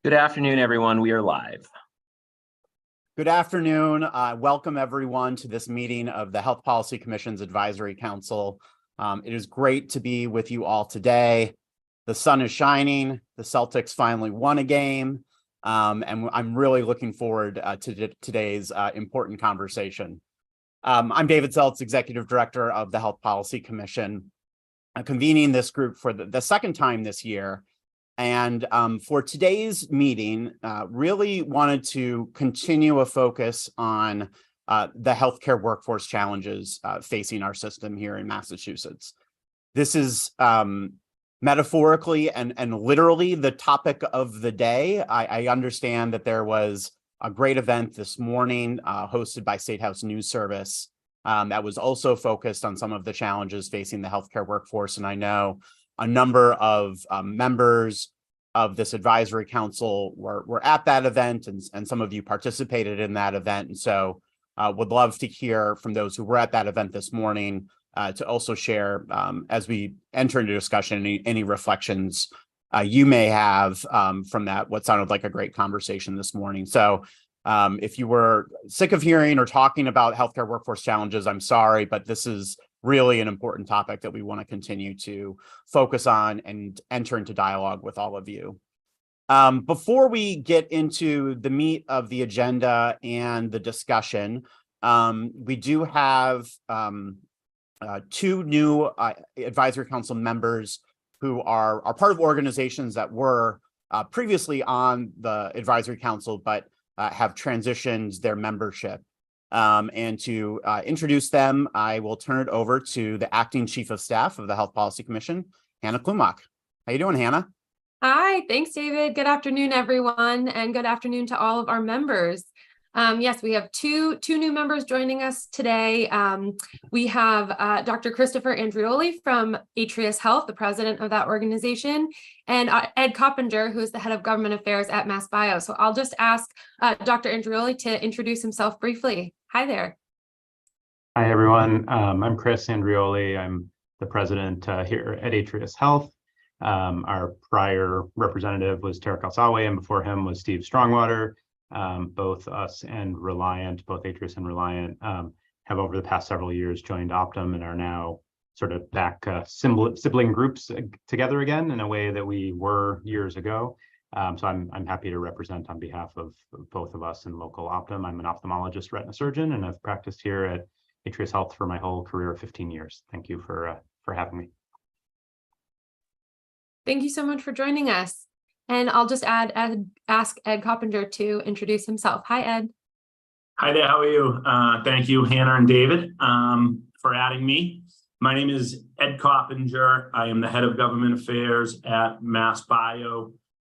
Good afternoon, everyone. We are live. Good afternoon. Welcome everyone to this meeting of the Health Policy Commission's Advisory Council. It is great to be with you all today. The sun is shining. The Celtics finally won a game. And I'm really looking forward to today's important conversation. I'm David Zeltz, Executive Director of the Health Policy Commission, convening this group for the second time this year. And for today's meeting, really wanted to continue a focus on the healthcare workforce challenges facing our system here in Massachusetts. This is metaphorically and literally the topic of the day. I understand that there was a great event this morning hosted by State House News Service that was also focused on some of the challenges facing the healthcare workforce. And I know a number of members of this advisory council were at that event, and some of you participated in that event. And so would love to hear from those who were at that event this morning to also share, as we enter into discussion, any reflections you may have from that, what sounded like a great conversation this morning. So if you were sick of hearing or talking about healthcare workforce challenges, I'm sorry, but this is really an important topic that we want to continue to focus on and enter into dialogue with all of you. Before we get into the meat of the agenda and the discussion, we do have two new advisory council members who are part of organizations that were previously on the advisory council, but have transitioned their membership. And to introduce them, I will turn it over to the Acting Chief of Staff of the Health Policy Commission, Hannah Klumach. How you doing, Hannah? Hi, thanks, David. Good afternoon, everyone, and good afternoon to all of our members. Yes, we have two new members joining us today. We have Dr. Christopher Andreoli from Atrius Health, the president of that organization, and Ed Coppinger, who is the head of government affairs at MassBio. So I'll just ask Dr. Andreoli to introduce himself briefly. Hi there. Hi, everyone. I'm Chris Andreoli. I'm the president here at Atrius Health. Our prior representative was Tarek Al-Sawi, and before him was Steve Strongwater. Both us and Reliant, both Atrius and Reliant, have over the past several years joined Optum and are now sort of back sibling groups together again in a way that we were years ago. So I'm happy to represent on behalf of both of us in local Optum. I'm an ophthalmologist retina surgeon, and I've practiced here at Atrius Health for my whole career of 15 years. Thank you for having me. Thank you so much for joining us. And I'll just ask Ed Coppinger to introduce himself. Hi, Ed. Hi there. How are you? Thank you, Hannah and David, for adding me. My name is Ed Coppinger. I am the head of government affairs at MassBio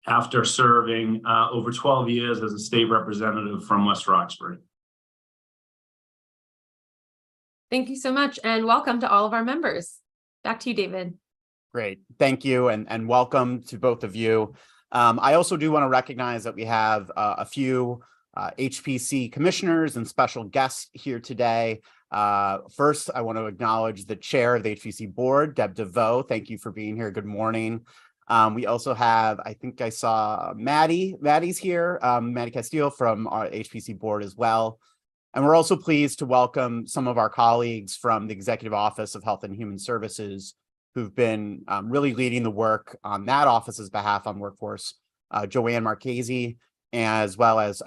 after serving over 12 years as a state representative from West Roxbury. Thank you so much, and welcome to all of our members. Back to you, David. Great. Thank you, and welcome to both of you. I also do want to recognize that we have a few HPC commissioners and special guests here today. First, I want to acknowledge the chair of the HPC board, Deb DeVoe. Thank you for being here. Good morning. We also have, I think I saw Maddie's here, Maddie Castillo from our HPC board as well. And we're also pleased to welcome some of our colleagues from the Executive Office of Health and Human Services who've been really leading the work on that office's behalf on workforce, Joanne Marchese, as well as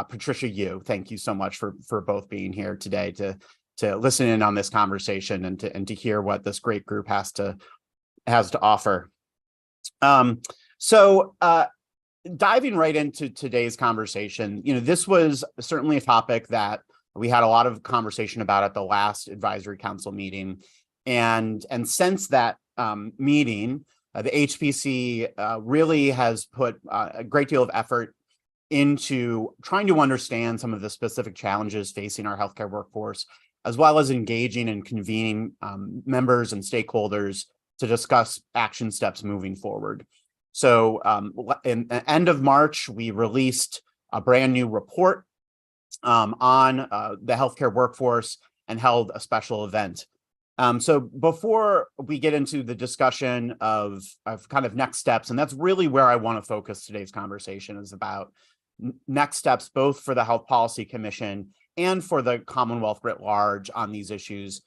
Patricia Yu. Thank you so much for both being here today to listen in on this conversation and to hear what this great group has to offer. So diving right into today's conversation, this was certainly a topic that we had a lot of conversation about at the last advisory council meeting. And since that meeting, the HPC really has put a great deal of effort into trying to understand some of the specific challenges facing our healthcare workforce, as well as engaging and convening members and stakeholders to discuss action steps moving forward. So in the end of March, we released a brand new report on the healthcare workforce and held a special event. So before we get into the discussion of kind of next steps, and that's really where I want to focus today's conversation is about next steps, both for the Health Policy Commission and for the Commonwealth writ large on these issues.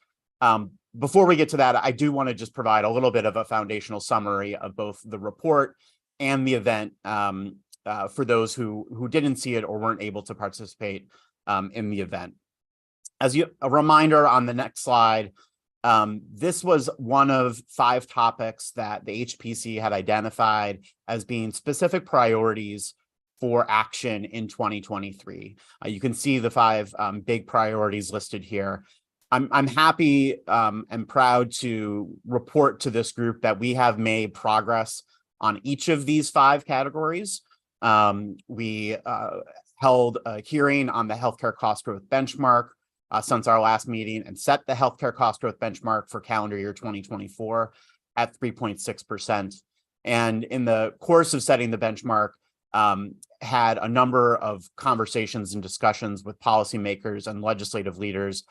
Before we get to that, I do want to just provide a little bit of a foundational summary of both the report and the event for those who didn't see it or weren't able to participate in the event. As a reminder on the next slide, this was one of 5 topics that the HPC had identified as being specific priorities for action in 2023. You can see the 5 big priorities listed here. I'm happy and proud to report to this group that we have made progress on each of these 5 categories. We held a hearing on the healthcare cost growth benchmark since our last meeting and set the healthcare cost growth benchmark for calendar year 2024 at 3.6%. And in the course of setting the benchmark, had a number of conversations and discussions with policymakers and legislative leaders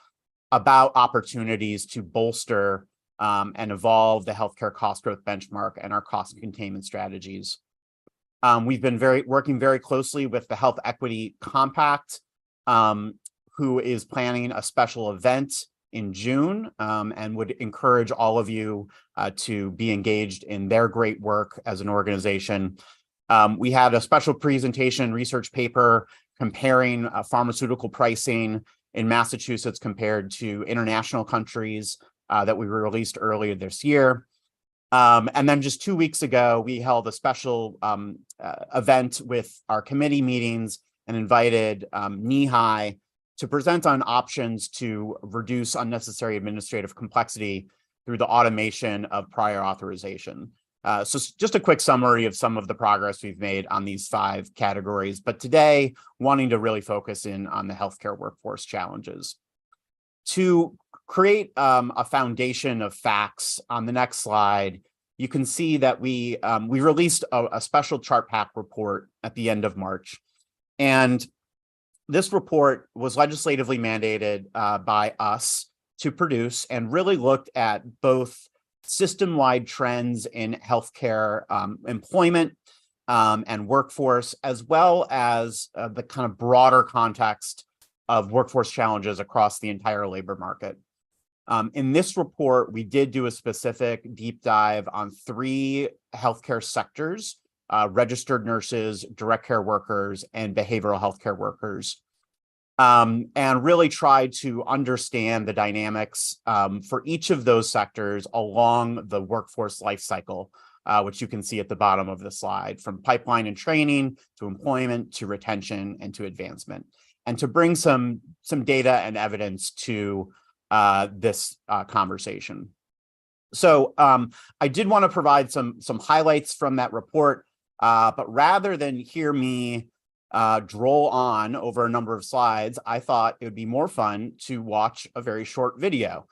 about opportunities to bolster and evolve the healthcare cost growth benchmark and our cost containment strategies. We've been working very closely with the Health Equity Compact, who is planning a special event in June, and would encourage all of you to be engaged in their great work as an organization. We had a special presentation research paper comparing pharmaceutical pricing in Massachusetts compared to international countries that we released earlier this year. And then just 2 weeks ago, we held a special event with our committee meetings and invited NEHI to present on options to reduce unnecessary administrative complexity through the automation of prior authorization. So just a quick summary of some of the progress we've made on these 5 categories, but today wanting to really focus in on the healthcare workforce challenges. To create a foundation of facts on the next slide, you can see that we released a special chart pack report at the end of March. And this report was legislatively mandated by us to produce and really looked at both system-wide trends in healthcare employment and workforce, as well as the kind of broader context of workforce challenges across the entire labor market. In this report, we did do a specific deep dive on 3 healthcare sectors: registered nurses, direct care workers, and behavioral healthcare workers. And really tried to understand the dynamics for each of those sectors along the workforce life cycle, which you can see at the bottom of the slide, from pipeline and training to employment to retention and to advancement, and to bring some data and evidence to this conversation. So I did want to provide some highlights from that report, but rather than hear me droll on over a number of slides, I thought it would be more fun to watch a very short video.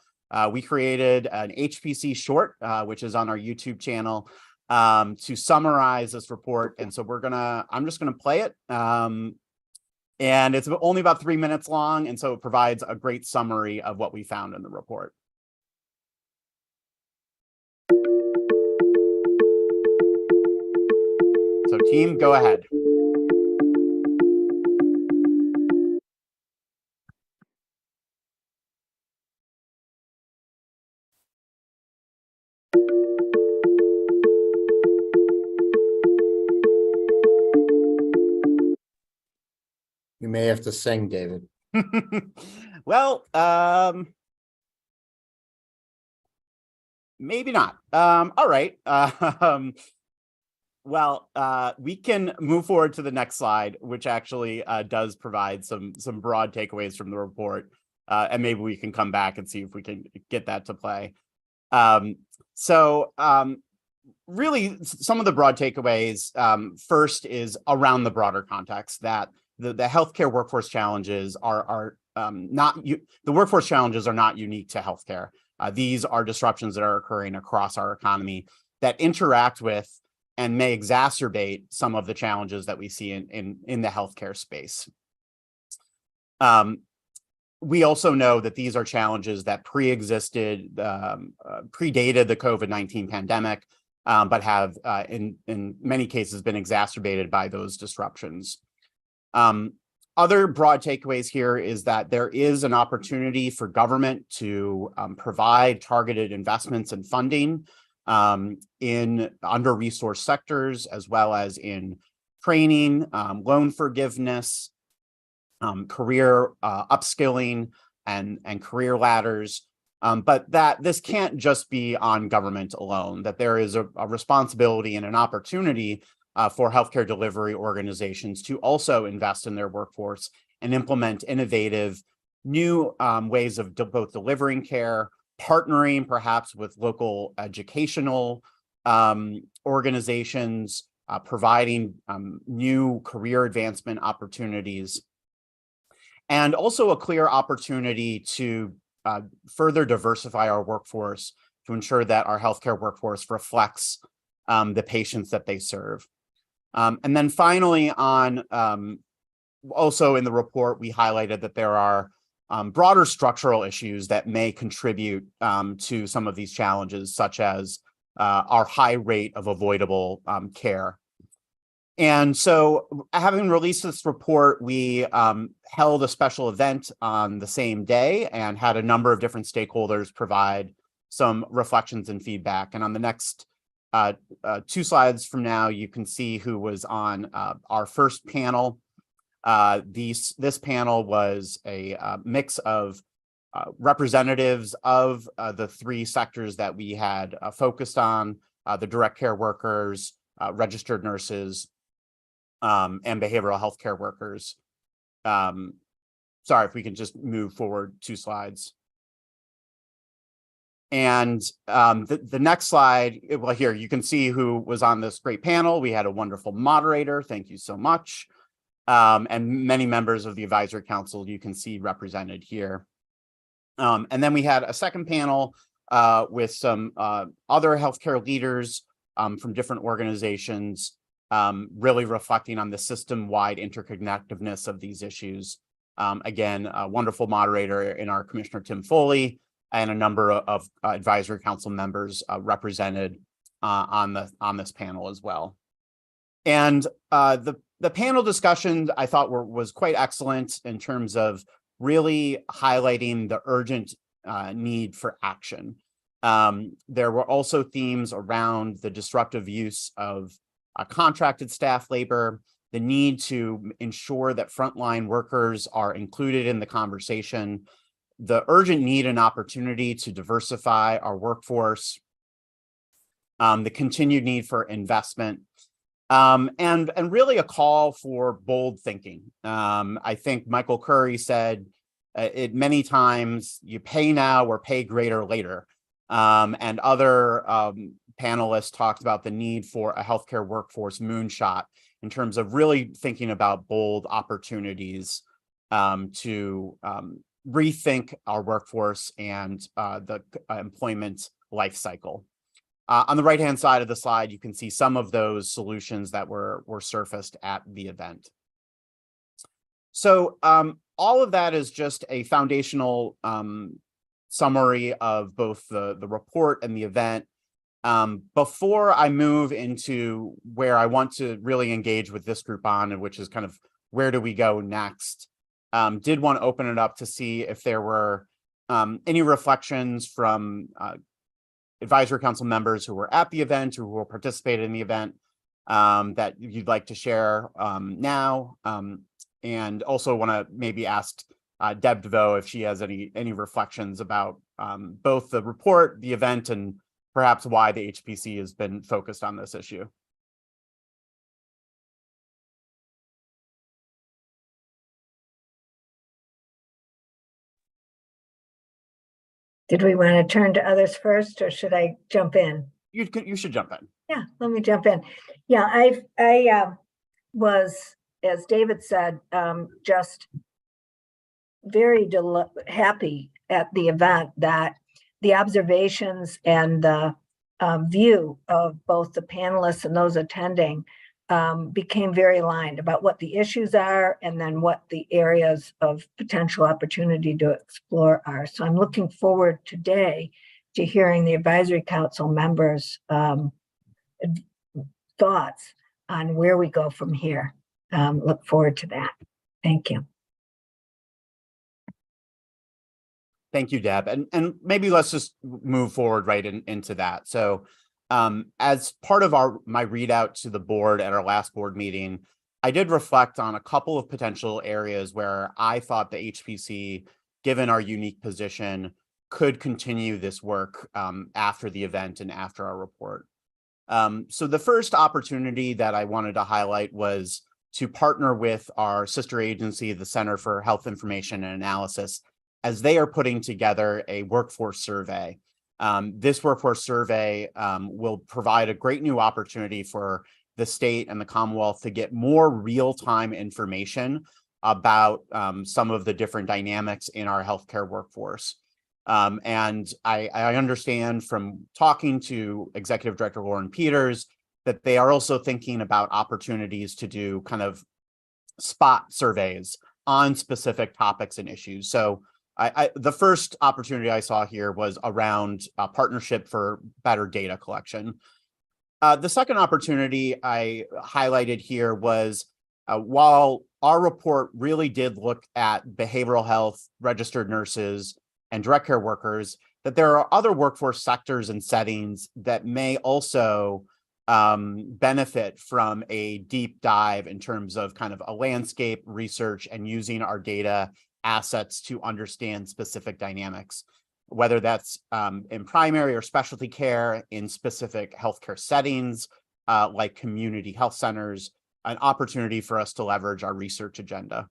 We created an HPC short, which is on our YouTube channel, to summarize this report. And so I'm just gonna play it. And it's only about 3 minutes long, and so it provides a great summary of what we found in the report. So team, go ahead. You may have to sing, David. Well, maybe not. All right. Well, we can move forward to the next slide, which actually does provide some broad takeaways from the report. And maybe we can come back and see if we can get that to play. Really, some of the broad takeaways, first is around the broader context that the healthcare workforce challenges are not, the workforce challenges are not unique to healthcare. These are disruptions that are occurring across our economy that interact with and may exacerbate some of the challenges that we see in the healthcare space. we also know that these are challenges that predated the COVID-19 pandemic, but have in many cases been exacerbated by those disruptions. Other broad takeaways here is that there is an opportunity for government to provide targeted investments and funding in under-resourced sectors, as well as in training, loan forgiveness, career upskilling, and career ladders. But that this can't just be on government alone, that there is a responsibility and an opportunity for healthcare delivery organizations to also invest in their workforce and implement innovative new ways of both delivering care, partnering perhaps with local educational organizations, providing new career advancement opportunities, and also a clear opportunity to further diversify our workforce to ensure that our healthcare workforce reflects the patients that they serve. And then finally, also in the report, we highlighted that there are broader structural issues that may contribute to some of these challenges, such as our high rate of avoidable care. And so, having released this report, we held a special event on the same day and had a number of different stakeholders provide some reflections and feedback. And on the next 2 slides from now, you can see who was on our first panel. This panel was a mix of representatives of the 3 sectors that we had focused on, the direct care workers, registered nurses, and behavioral health care workers. Sorry, if we can just move forward 2 slides. And the next slide, well, here you can see who was on this great panel. We had a wonderful moderator. Thank you so much. And many members of the advisory council you can see represented here. And then we had a second panel with some other healthcare leaders from different organizations, really reflecting on the system-wide interconnectedness of these issues. Again, a wonderful moderator in our Commissioner Tim Foley, and a number of advisory council members represented on this panel as well. And the panel discussion, I thought was quite excellent in terms of really highlighting the urgent need for action. There were also themes around the disruptive use of contracted staff labor, the need to ensure that frontline workers are included in the conversation, the urgent need and opportunity to diversify our workforce, the continued need for investment, and really a call for bold thinking. I think Michael Curry said it many times, you pay now or pay greater later. And other panelists talked about the need for a healthcare workforce moonshot in terms of really thinking about bold opportunities to rethink our workforce and the employment life cycle. On the right-hand side of the slide, you can see some of those solutions that were surfaced at the event. So all of that is just a foundational summary of both the report and the event. Before I move into where I want to really engage with this group on, which is kind of where do we go next, did want to open it up to see if there were any reflections from advisory council members who were at the event or who participated in the event that you'd like to share now. And also want to maybe ask Deb DeVoe if she has any reflections about both the report, the event, and perhaps why the HPC has been focused on this issue. Did we want to turn to others first, or should I jump in? You should jump in. Yeah, let me jump in. Yeah, I was, as David said, just very happy at the event that the observations and the view of both the panelists and those attending became very aligned about what the issues are and then what the areas of potential opportunity to explore are. So I'm looking forward today to hearing the advisory council members' thoughts on where we go from here. Look forward to that. Thank you. Thank you, Deb. And maybe let's just move forward right into that. So as part of my readout to the board at our last board meeting, I did reflect on a couple of potential areas where I thought the HPC, given our unique position, could continue this work after the event and after our report. So the first opportunity that I wanted to highlight was to partner with our sister agency, the Center for Health Information and Analysis, as they are putting together a workforce survey. This workforce survey will provide a great new opportunity for the state and the Commonwealth to get more real-time information about some of the different dynamics in our healthcare workforce. And I understand from talking to Executive Director Lauren Peters that they are also thinking about opportunities to do kind of spot surveys on specific topics and issues. So the first opportunity I saw here was around a partnership for better data collection. The second opportunity I highlighted here was while our report really did look at behavioral health, registered nurses, and direct care workers, that there are other workforce sectors and settings that may also benefit from a deep dive in terms of kind of a landscape research and using our data assets to understand specific dynamics, whether that's in primary or specialty care, in specific healthcare settings, like community health centers, an opportunity for us to leverage our research agenda.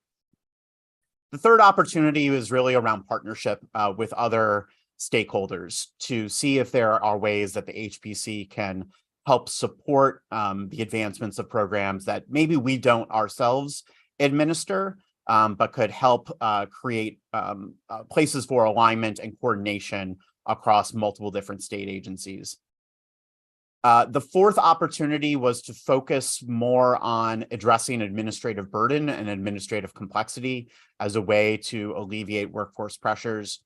The third opportunity is really around partnership with other stakeholders to see if there are ways that the HPC can help support the advancements of programs that maybe we don't ourselves administer, but could help create places for alignment and coordination across multiple different state agencies. The fourth opportunity was to focus more on addressing administrative burden and administrative complexity as a way to alleviate workforce pressures.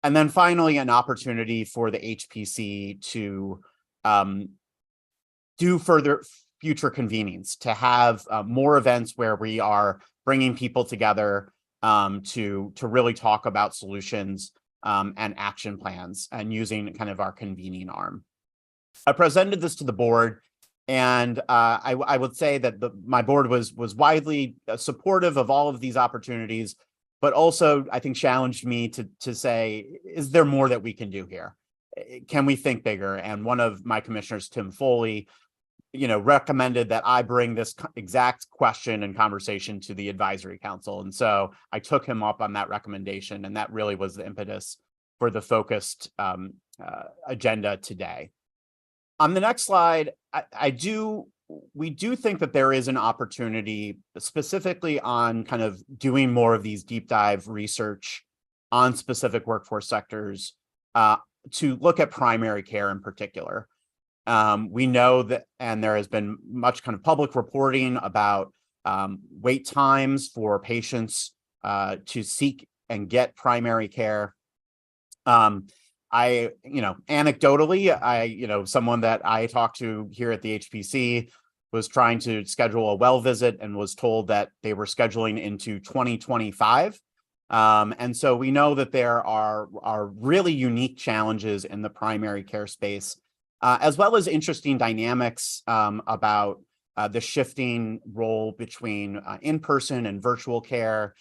And then finally, an opportunity for the HPC to do further future convenings, to have more events where we are bringing people together to really talk about solutions and action plans and using kind of our convening arm. I presented this to the board, and I would say that my board was widely supportive of all of these opportunities, but also I think challenged me to say, is there more that we can do here? Can we think bigger? And one of my commissioners, Tim Foley, recommended that I bring this exact question and conversation to the advisory council. And so I took him up on that recommendation, and that really was the impetus for the focused agenda today. On the next slide, we do think that there is an opportunity specifically on kind of doing more of these deep dive research on specific workforce sectors to look at primary care in particular. We know that, and there has been much kind of public reporting about wait times for patients to seek and get primary care. Anecdotally, someone that I talked to here at the HPC was trying to schedule a well visit and was told that they were scheduling into 2025. And so we know that there are really unique challenges in the primary care space, as well as interesting dynamics about the shifting role between in-person and virtual care,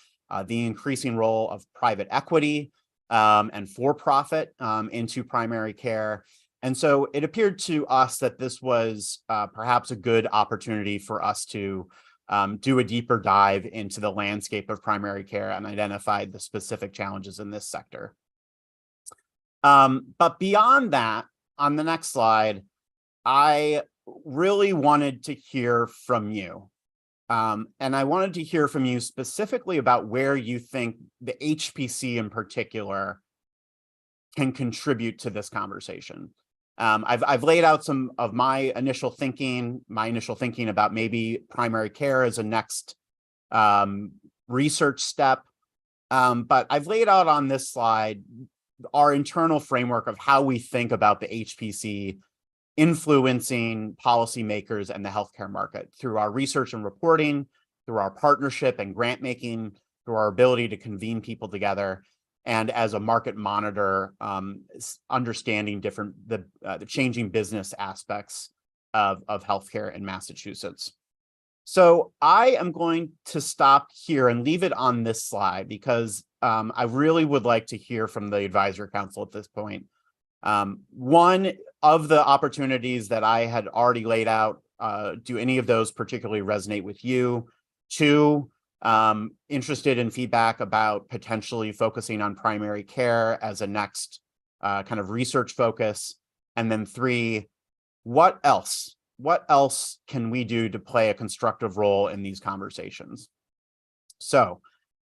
the increasing role of private equity and for-profit into primary care. And so it appeared to us that this was perhaps a good opportunity for us to do a deeper dive into the landscape of primary care and identify the specific challenges in this sector. But beyond that, on the next slide, I really wanted to hear from you. And I wanted to hear from you specifically about where you think the HPC in particular can contribute to this conversation. I've laid out some of my initial thinking about maybe primary care as a next research step. But I've laid out on this slide our internal framework of how we think about the HPC influencing policymakers and the healthcare market through our research and reporting, through our partnership and grant making, through our ability to convene people together, and as a market monitor, understanding the changing business aspects of healthcare in Massachusetts. So I am going to stop here and leave it on this slide because I really would like to hear from the advisory council at this point. One of the opportunities that I had already laid out, do any of those particularly resonate with you? Two, interested in feedback about potentially focusing on primary care as a next kind of research focus. And then three, what else? What else can we do to play a constructive role in these conversations? So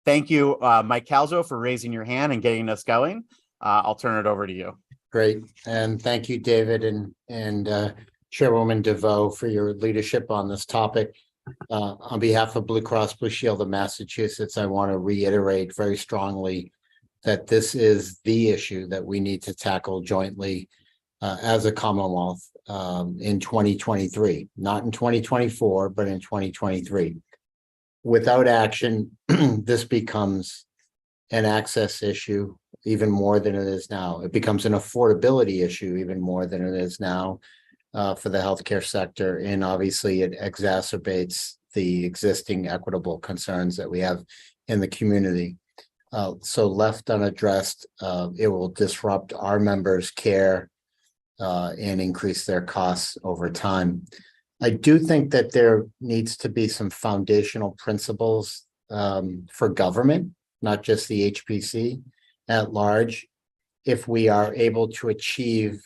thank you, Mike Calzo, for raising your hand and getting us going. I'll turn it over to you. Great. And thank you, David and Chairwoman DeVoe for your leadership on this topic. On behalf of Blue Cross Blue Shield of Massachusetts, I want to reiterate very strongly that this is the issue that we need to tackle jointly as a Commonwealth in 2023, not in 2024, but in 2023. Without action, this becomes an access issue even more than it is now. It becomes an affordability issue even more than it is now for the healthcare sector. And obviously it exacerbates the existing equitable concerns that we have in the community. So left unaddressed, it will disrupt our members' care and increase their costs over time. I do think that there needs to be some foundational principles for government, not just the HPC at large, if we are able to achieve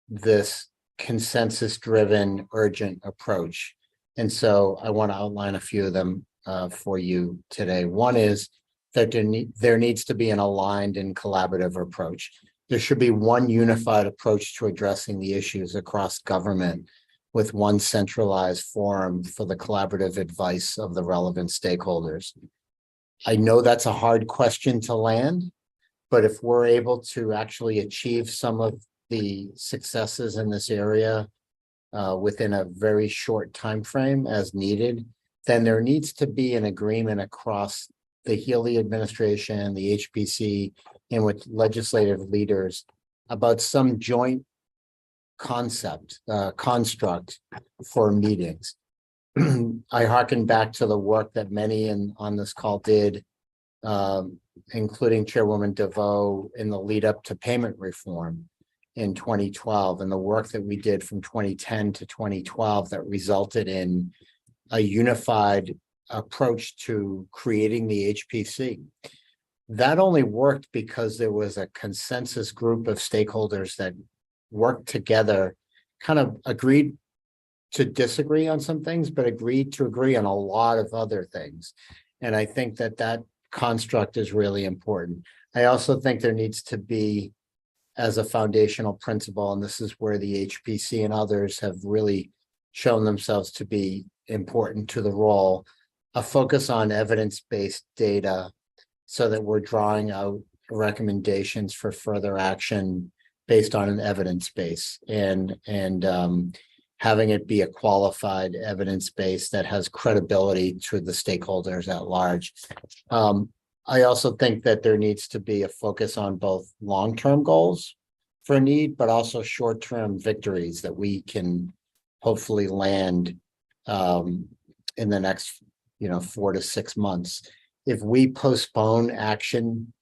this consensus-driven, urgent approach. And so I want to outline a few of them for you today. One is that there needs to be an aligned and collaborative approach. There should be one unified approach to addressing the issues across government with one centralized forum for the collaborative advice of the relevant stakeholders. I know that's a hard question to land, but if we're able to actually achieve some of the successes in this area within a very short time frame as needed, then there needs to be an agreement across the Healey administration, the HPC, and with legislative leaders about some joint construct for meetings. I hearken back to the work that many on this call did, including Chairwoman DeVoe, in the lead up to payment reform in 2012, and the work that we did from 2010 to 2012 that resulted in a unified approach to creating the HPC. That only worked because there was a consensus group of stakeholders that worked together, kind of agreed to disagree on some things, but agreed to agree on a lot of other things. And I think that that construct is really important. I also think there needs to be, as a foundational principle, and this is where the HPC and others have really shown themselves to be important to the role, a focus on evidence-based data so that we're drawing out recommendations for further action based on an evidence base and having it be a qualified evidence base that has credibility to the stakeholders at large. I also think that there needs to be a focus on both long-term goals for need, but also short-term victories that we can hopefully land in the next 4 to 6 months. If we postpone action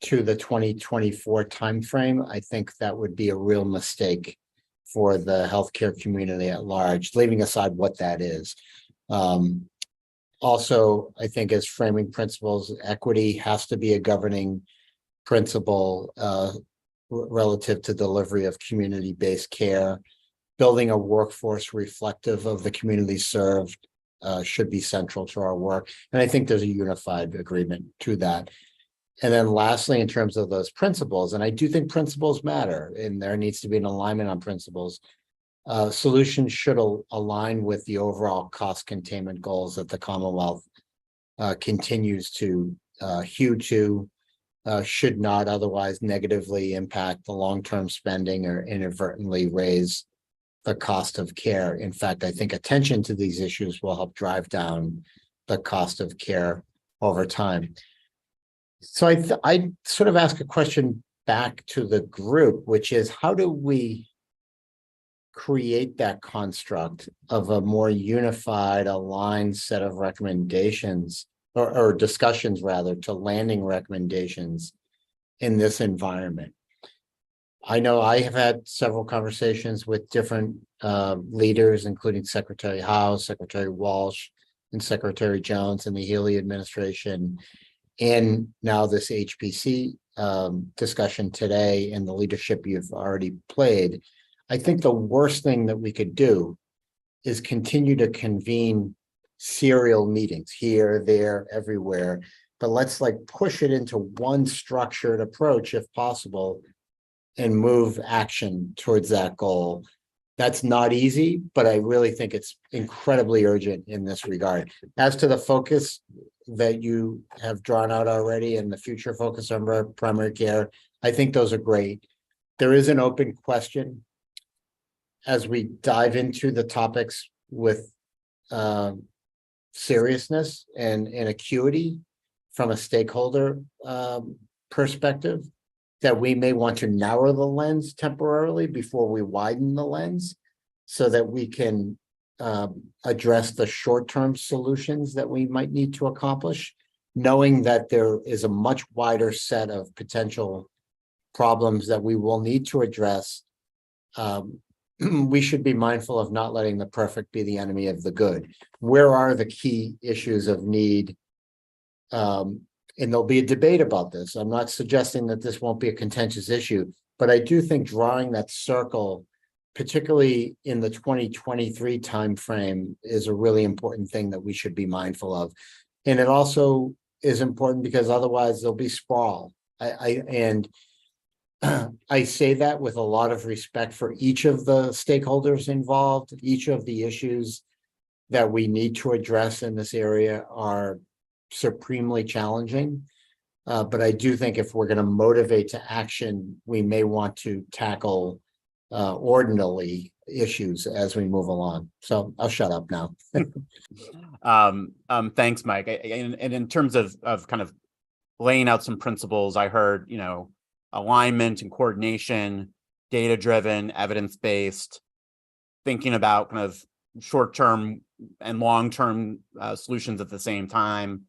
to the 2024 timeframe, I think that would be a real mistake for the healthcare community at large, leaving aside what that is. Also, I think as framing principles, equity has to be a governing principle relative to delivery of community-based care. Building a workforce reflective of the community served should be central to our work. And I think there's a unified agreement to that. And then lastly, in terms of those principles, and I do think principles matter, and there needs to be an alignment on principles. Solutions should align with the overall cost containment goals that the Commonwealth continues to hew to, should not otherwise negatively impact the long-term spending or inadvertently raise the cost of care. In fact, I think attention to these issues will help drive down the cost of care over time. So I sort of ask a question back to the group, which is, how do we create that construct of a more unified, aligned set of recommendations or discussions rather, to landing recommendations in this environment? I know I have had several conversations with different leaders, including Secretary Howe, Secretary Walsh, and Secretary Jones in the Healy administration, and now this HPC discussion today and the leadership you've already played. I think the worst thing that we could do is continue to convene serial meetings here, there, everywhere, but let's like push it into one structured approach if possible and move action towards that goal. That's not easy, but I really think it's incredibly urgent in this regard. As to the focus that you have drawn out already and the future focus on primary care, I think those are great. There is an open question as we dive into the topics with seriousness and acuity from a stakeholder perspective, that we may want to narrow the lens temporarily before we widen the lens so that we can address the short-term solutions that we might need to accomplish, knowing that there is a much wider set of potential problems that we will need to address. We should be mindful of not letting the perfect be the enemy of the good. Where are the key issues of need? And there'll be a debate about this. I'm not suggesting that this won't be a contentious issue, but I do think drawing that circle, particularly in the 2023 timeframe, is a really important thing that we should be mindful of. And it also is important because otherwise there'll be sprawl. I say that with a lot of respect for each of the stakeholders involved. Each of the issues that we need to address in this area are supremely challenging. But I do think if we're going to motivate to action, we may want to tackle ordinally issues as we move along. So I'll shut up now. Thanks, Mike. And in terms of kind of laying out some principles, I heard, alignment and coordination, data-driven, evidence-based, thinking about kind of short-term and long-term solutions at the same time,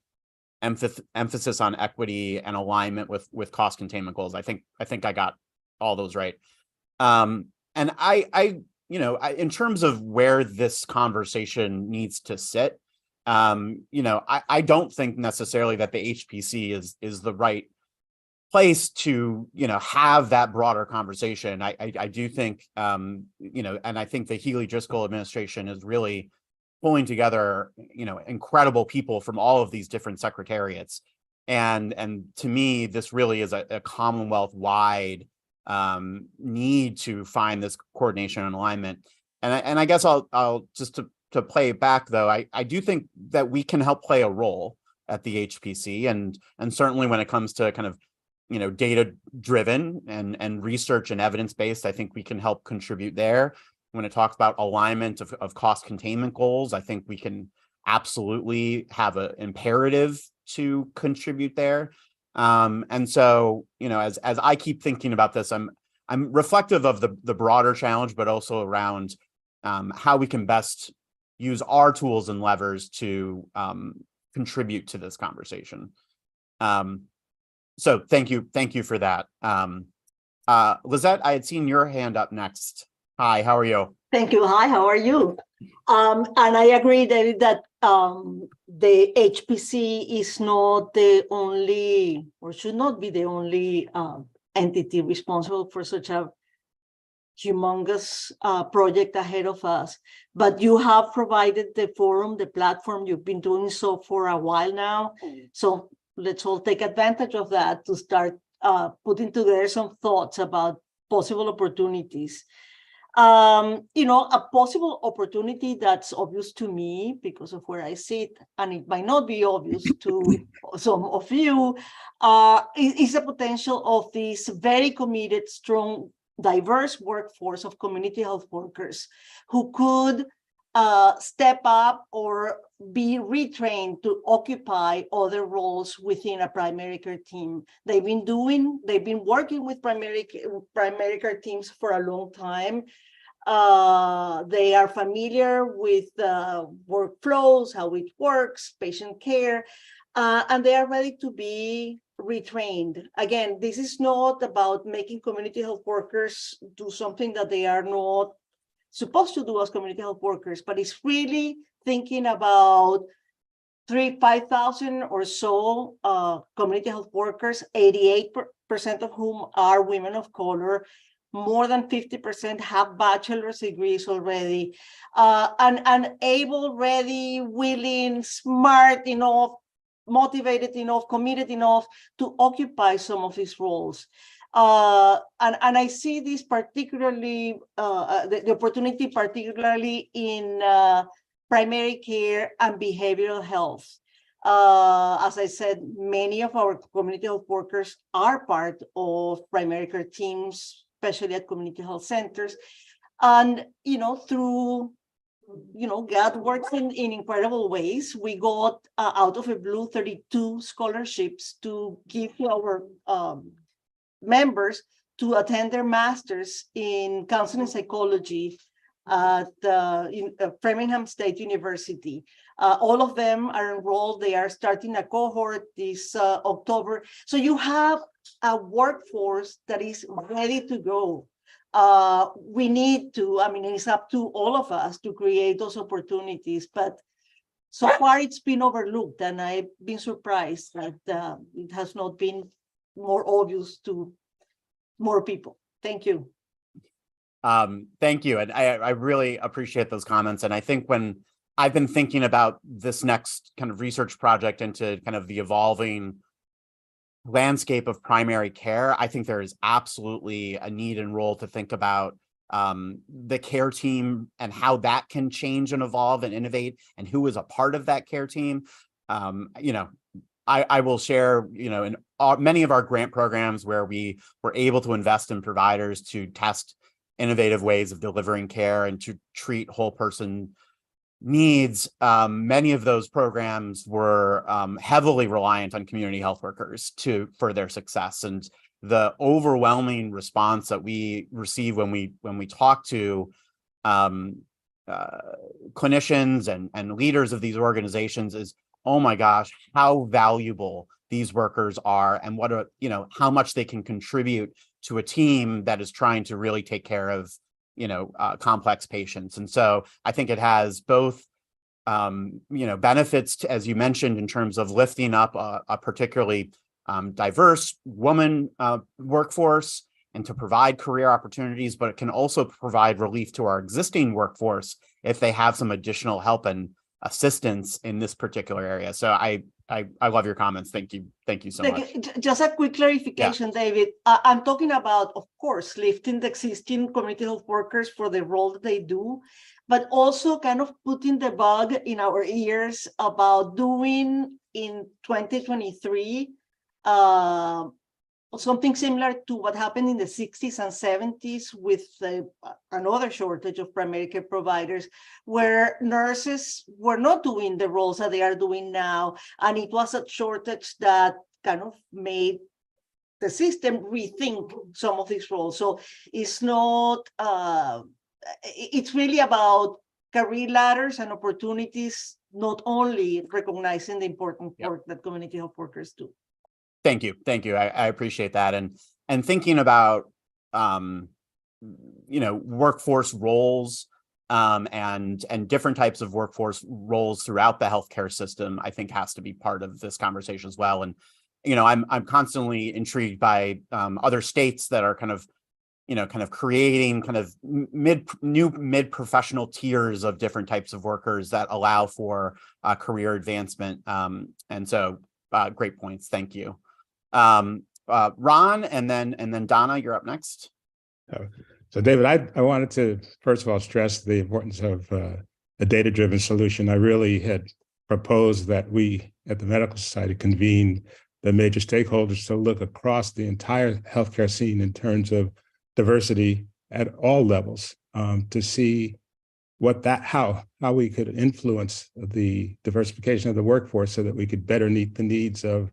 emphasis on equity and alignment with cost containment goals. I think I got all those right. And I in terms of where this conversation needs to sit, I don't think necessarily that the HPC is the right place to have that broader conversation. I do think and I think the Healy Driscoll administration is really pulling together incredible people from all of these different secretariats, and to me this really is a Commonwealth wide need to find this coordination and alignment. And I guess I'll just to play it back though, I do think that we can help play a role at the HPC, and certainly when it comes to kind of data driven and research and evidence based, I think we can help contribute there. When it talks about alignment of cost containment goals, I think we can absolutely have an imperative to contribute there. And so, as I keep thinking about this, I'm reflective of the broader challenge, but also around how we can best use our tools and levers to contribute to this conversation. So thank you for that. Lizette, I had seen your hand up next. Hi, how are you? Thank you. Hi, how are you? And I agree, David, that the HPC is not the only, or should not be the only entity responsible for such a humongous project ahead of us. But you have provided the forum, the platform. You've been doing so for a while now. So let's all take advantage of that to start putting together some thoughts about possible opportunities. A possible opportunity that's obvious to me because of where I sit, and it might not be obvious to some of you, is the potential of this very committed, strong, diverse workforce of community health workers who could step up or be retrained to occupy other roles within a primary care team. They've been working with primary care teams for a long time. They are familiar with workflows, how it works, patient care, and they are ready to be retrained. Again, this is not about making community health workers do something that they are not supposed to do as community health workers, but it's really thinking about 5,000 or so community health workers, 88% of whom are women of color. More than 50% have bachelor's degrees already, and able, ready, willing, smart enough, motivated enough, committed enough to occupy some of these roles. And I see this particularly, the opportunity particularly in primary care and behavioral health. As I said, many of our community health workers are part of primary care teams, especially at community health centers. And, through, God works in incredible ways. We got out of a blue 32 scholarships to give to our members to attend their masters in counseling psychology at Framingham State University. All of them are enrolled. They are starting a cohort this October. So you have a workforce that is ready to go. We need to, it's up to all of us to create those opportunities, but so far it's been overlooked, and I've been surprised that it has not been more obvious to more people. Thank you. Thank you. And I really appreciate those comments. And I think when I've been thinking about this next kind of research project into kind of the evolving landscape of primary care, I think there is absolutely a need and role to think about the care team and how that can change and evolve and innovate, and who is a part of that care team. I will share, in many of our grant programs where we were able to invest in providers to test innovative ways of delivering care and to treat whole person needs. Many of those programs were heavily reliant on community health workers for their success. And the overwhelming response that we receive when we talk to clinicians and leaders of these organizations is, oh my gosh, how valuable these workers are, and how much they can contribute to a team that is trying to really take care of complex patients. And so I think it has both benefits, as you mentioned, in terms of lifting up a particularly diverse woman workforce and to provide career opportunities, but it can also provide relief to our existing workforce if they have some additional help and assistance in this particular area. So I love your comments. Thank you so much. Just a quick clarification, yeah. David. I'm talking about, of course, lifting the existing community health workers for the role that they do, but also kind of putting the bug in our ears about doing in 2023 something similar to what happened in the 60s and 70s with another shortage of primary care providers, where nurses were not doing the roles that they are doing now. And it was a shortage that kind of made the system rethink some of these roles. So it's not, it's really about career ladders and opportunities, not only recognizing the important work that community health workers do. Thank you. I appreciate that. And thinking about, workforce roles and different types of workforce roles throughout the healthcare system, I think has to be part of this conversation as well. And, I'm constantly intrigued by other states that are kind of creating kind of mid-professional tiers of different types of workers that allow for career advancement. And so great points. Thank you. Ron, and then Donna, you're up next. So David, I wanted to, first of all, stress the importance of a data-driven solution. I really had proposed that we at the Medical Society convene the major stakeholders to look across the entire healthcare scene in terms of diversity at all levels, to see how we could influence the diversification of the workforce so that we could better meet the needs of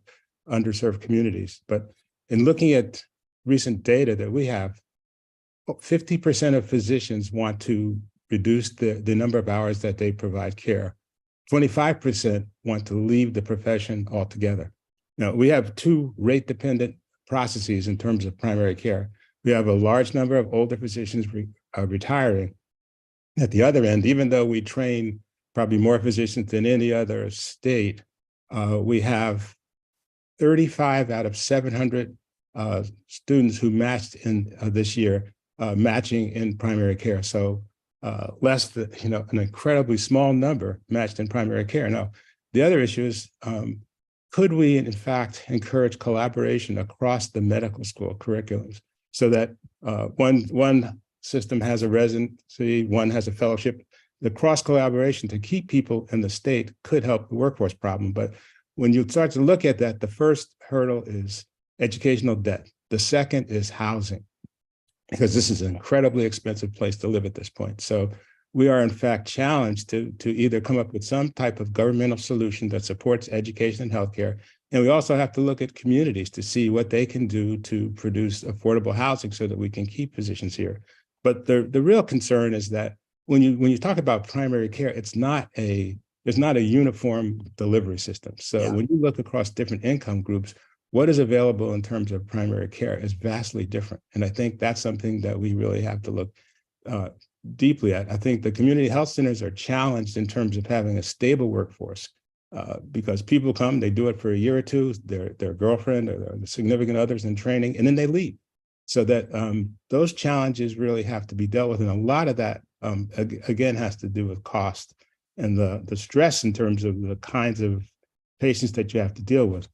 underserved communities. But in looking at recent data that we have, 50% of physicians want to reduce the number of hours that they provide care. 25% want to leave the profession altogether. Now, we have two rate-dependent processes in terms of primary care. We have a large number of older physicians retiring. At the other end, even though we train probably more physicians than any other state, we have 35 out of 700 students who matched in this year, matching in primary care. So less than, an incredibly small number matched in primary care. Now, the other issue is, could we in fact encourage collaboration across the medical school curriculums so that one system has a residency, one has a fellowship? The cross collaboration to keep people in the state could help the workforce problem. But when you start to look at that, the first hurdle is educational debt. The second is housing, because this is an incredibly expensive place to live at this point. So we are in fact challenged to either come up with some type of governmental solution that supports education and healthcare. And we also have to look at communities to see what they can do to produce affordable housing so that we can keep physicians here. But the real concern is that when you talk about primary care, there's not a uniform delivery system. So when you look across different income groups, what is available in terms of primary care is vastly different. And I think that's something that we really have to look deeply at. I think the community health centers are challenged in terms of having a stable workforce because people come, they do it for a year or two, their girlfriend or their significant others in training, and then they leave. So that those challenges really have to be dealt with. And a lot of that, again, has to do with cost and the stress in terms of the kinds of patients that you have to deal with.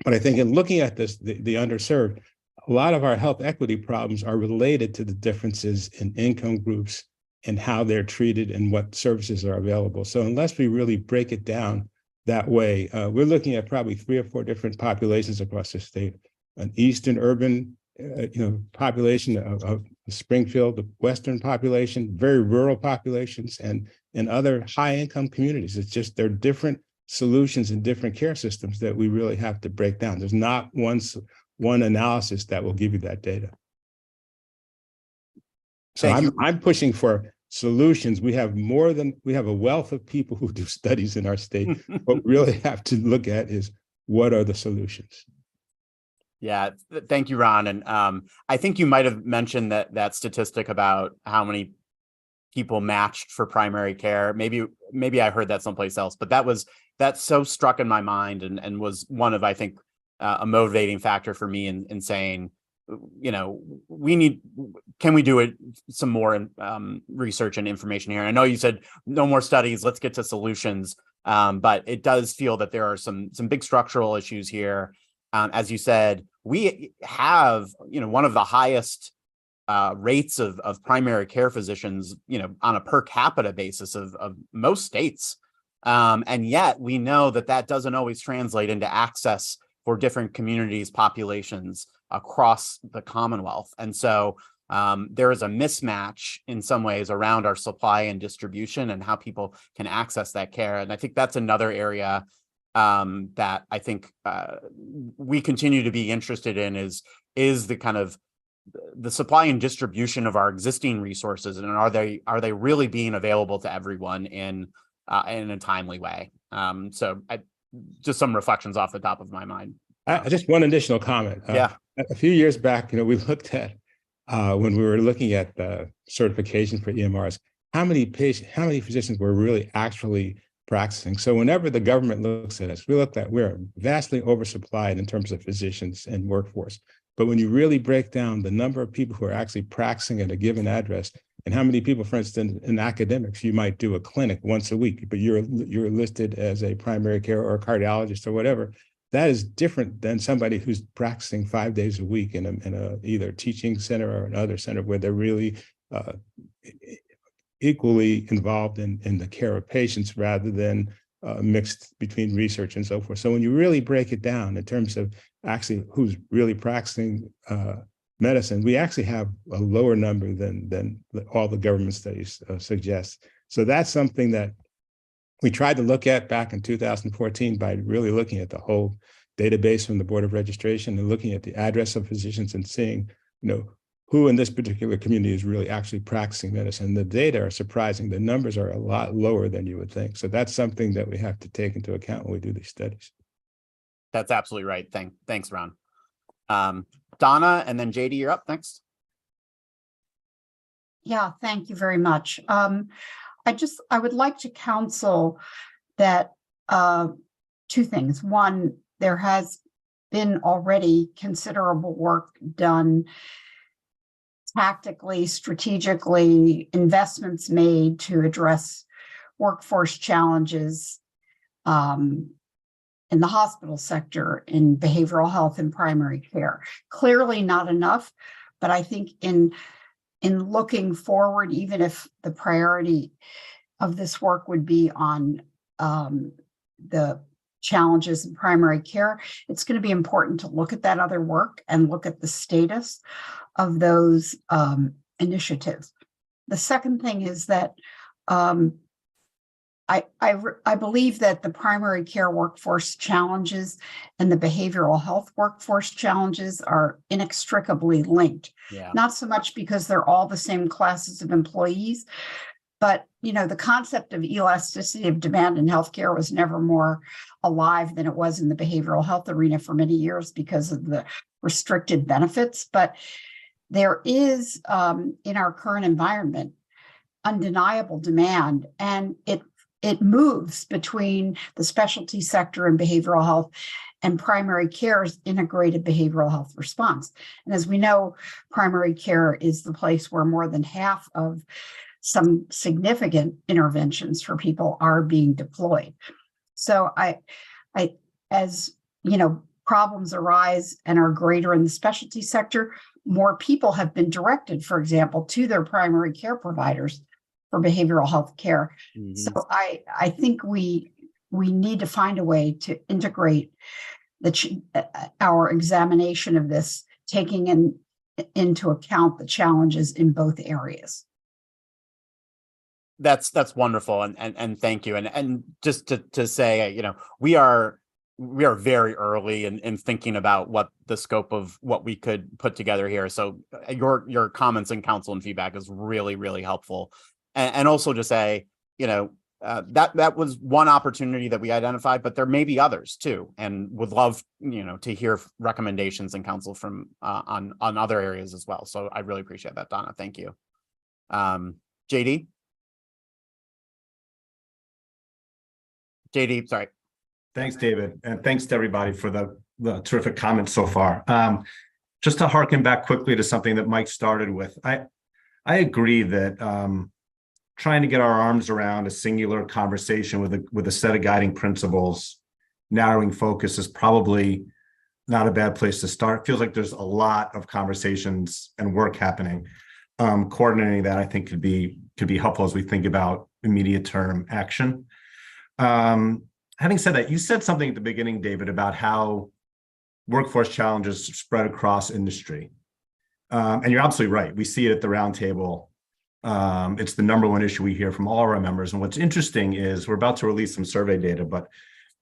But I think in looking at this, the underserved, a lot of our health equity problems are related to the differences in income groups and how they're treated and what services are available. So unless we really break it down that way, we're looking at probably 3 or 4 different populations across the state: an eastern urban population of Springfield, the western population, very rural populations, and other high income communities. It's just they're different solutions and different care systems that we really have to break down. There's not one analysis that will give you that data. So I'm pushing for solutions. We have a wealth of people who do studies in our state. What we really have to look at is what are the solutions. Yeah, thank you, Ron. And I think you might have mentioned that statistic about how many people matched for primary care. Maybe I heard that someplace else, but that so struck in my mind and was one of, I think, a motivating factor for me in saying, can we do some more research and information here? And I know you said no more studies, let's get to solutions, but it does feel that there are some big structural issues here. As you said, we have, one of the highest rates of primary care physicians, on a per capita basis of most states. And yet we know that doesn't always translate into access for different communities, populations across the Commonwealth. And so there is a mismatch in some ways around our supply and distribution and how people can access that care. And I think that's another area that I think we continue to be interested in is the kind of the supply and distribution of our existing resources, and are they really being available to everyone in a timely way? So just some reflections off the top of my mind. Just one additional comment. A few years back, we looked at when we were looking at the certification for EMRs, how many physicians were really actually practicing. So whenever the government looks at us, we're vastly oversupplied in terms of physicians and workforce. But when you really break down the number of people who are actually practicing at a given address, and how many people, for instance, in academics, you might do a clinic once a week, but you're listed as a primary care or a cardiologist or whatever, that is different than somebody who's practicing 5 days a week in a either teaching center or another center where they're really equally involved in the care of patients rather than mixed between research and so forth. So when you really break it down in terms of actually who's really practicing medicine, we actually have a lower number than all the government studies suggest. So that's something that we tried to look at back in 2014 by really looking at the whole database from the Board of Registration and looking at the address of physicians and seeing, who in this particular community is really actually practicing medicine. The data are surprising. The numbers are a lot lower than you would think. So that's something that we have to take into account when we do these studies. That's absolutely right. Thanks, Ron. Donna, and then JD, you're up next. Yeah, thank you very much. I would like to counsel that two things. One, there has been already considerable work done tactically, strategically, investments made to address workforce challenges in the hospital sector, in behavioral health and primary care. Clearly not enough, but I think in looking forward, even if the priority of this work would be on the challenges in primary care, it's going to be important to look at that other work and look at the status of those initiatives. The second thing is that I believe that the primary care workforce challenges and the behavioral health workforce challenges are inextricably linked. Yeah. Not so much because they're all the same classes of employees, but the concept of elasticity of demand in healthcare was never more alive than it was in the behavioral health arena for many years because of the restricted benefits. But there is, in our current environment, undeniable demand, and it moves between the specialty sector and behavioral health and primary care's integrated behavioral health response. And as we know, primary care is the place where more than half of some significant interventions for people are being deployed. So as problems arise and are greater in the specialty sector, more people have been directed, for example, to their primary care providers for behavioral health care. Mm-hmm. So I think we need to find a way to integrate our examination of this, taking into account the challenges in both areas. That's wonderful, and thank you. And just to say, we are very early in thinking about what the scope of what we could put together here. So your comments and counsel and feedback is really, really helpful. And also to say, that was one opportunity that we identified, but there may be others too, and would love, to hear recommendations and counsel from on other areas as well. So I really appreciate that, Donna. Thank you. JD, sorry. Thanks, David, and thanks to everybody for the terrific comments so far. Just to harken back quickly to something that Mike started with, I agree that trying to get our arms around a singular conversation with a set of guiding principles, narrowing focus is probably not a bad place to start. It feels like there's a lot of conversations and work happening. Coordinating that, I think, could be helpful as we think about immediate term action. Having said that, you said something at the beginning, David, about how workforce challenges spread across industry. And you're absolutely right. We see it at the roundtable. It's the number one issue we hear from all our members. And what's interesting is we're about to release some survey data, but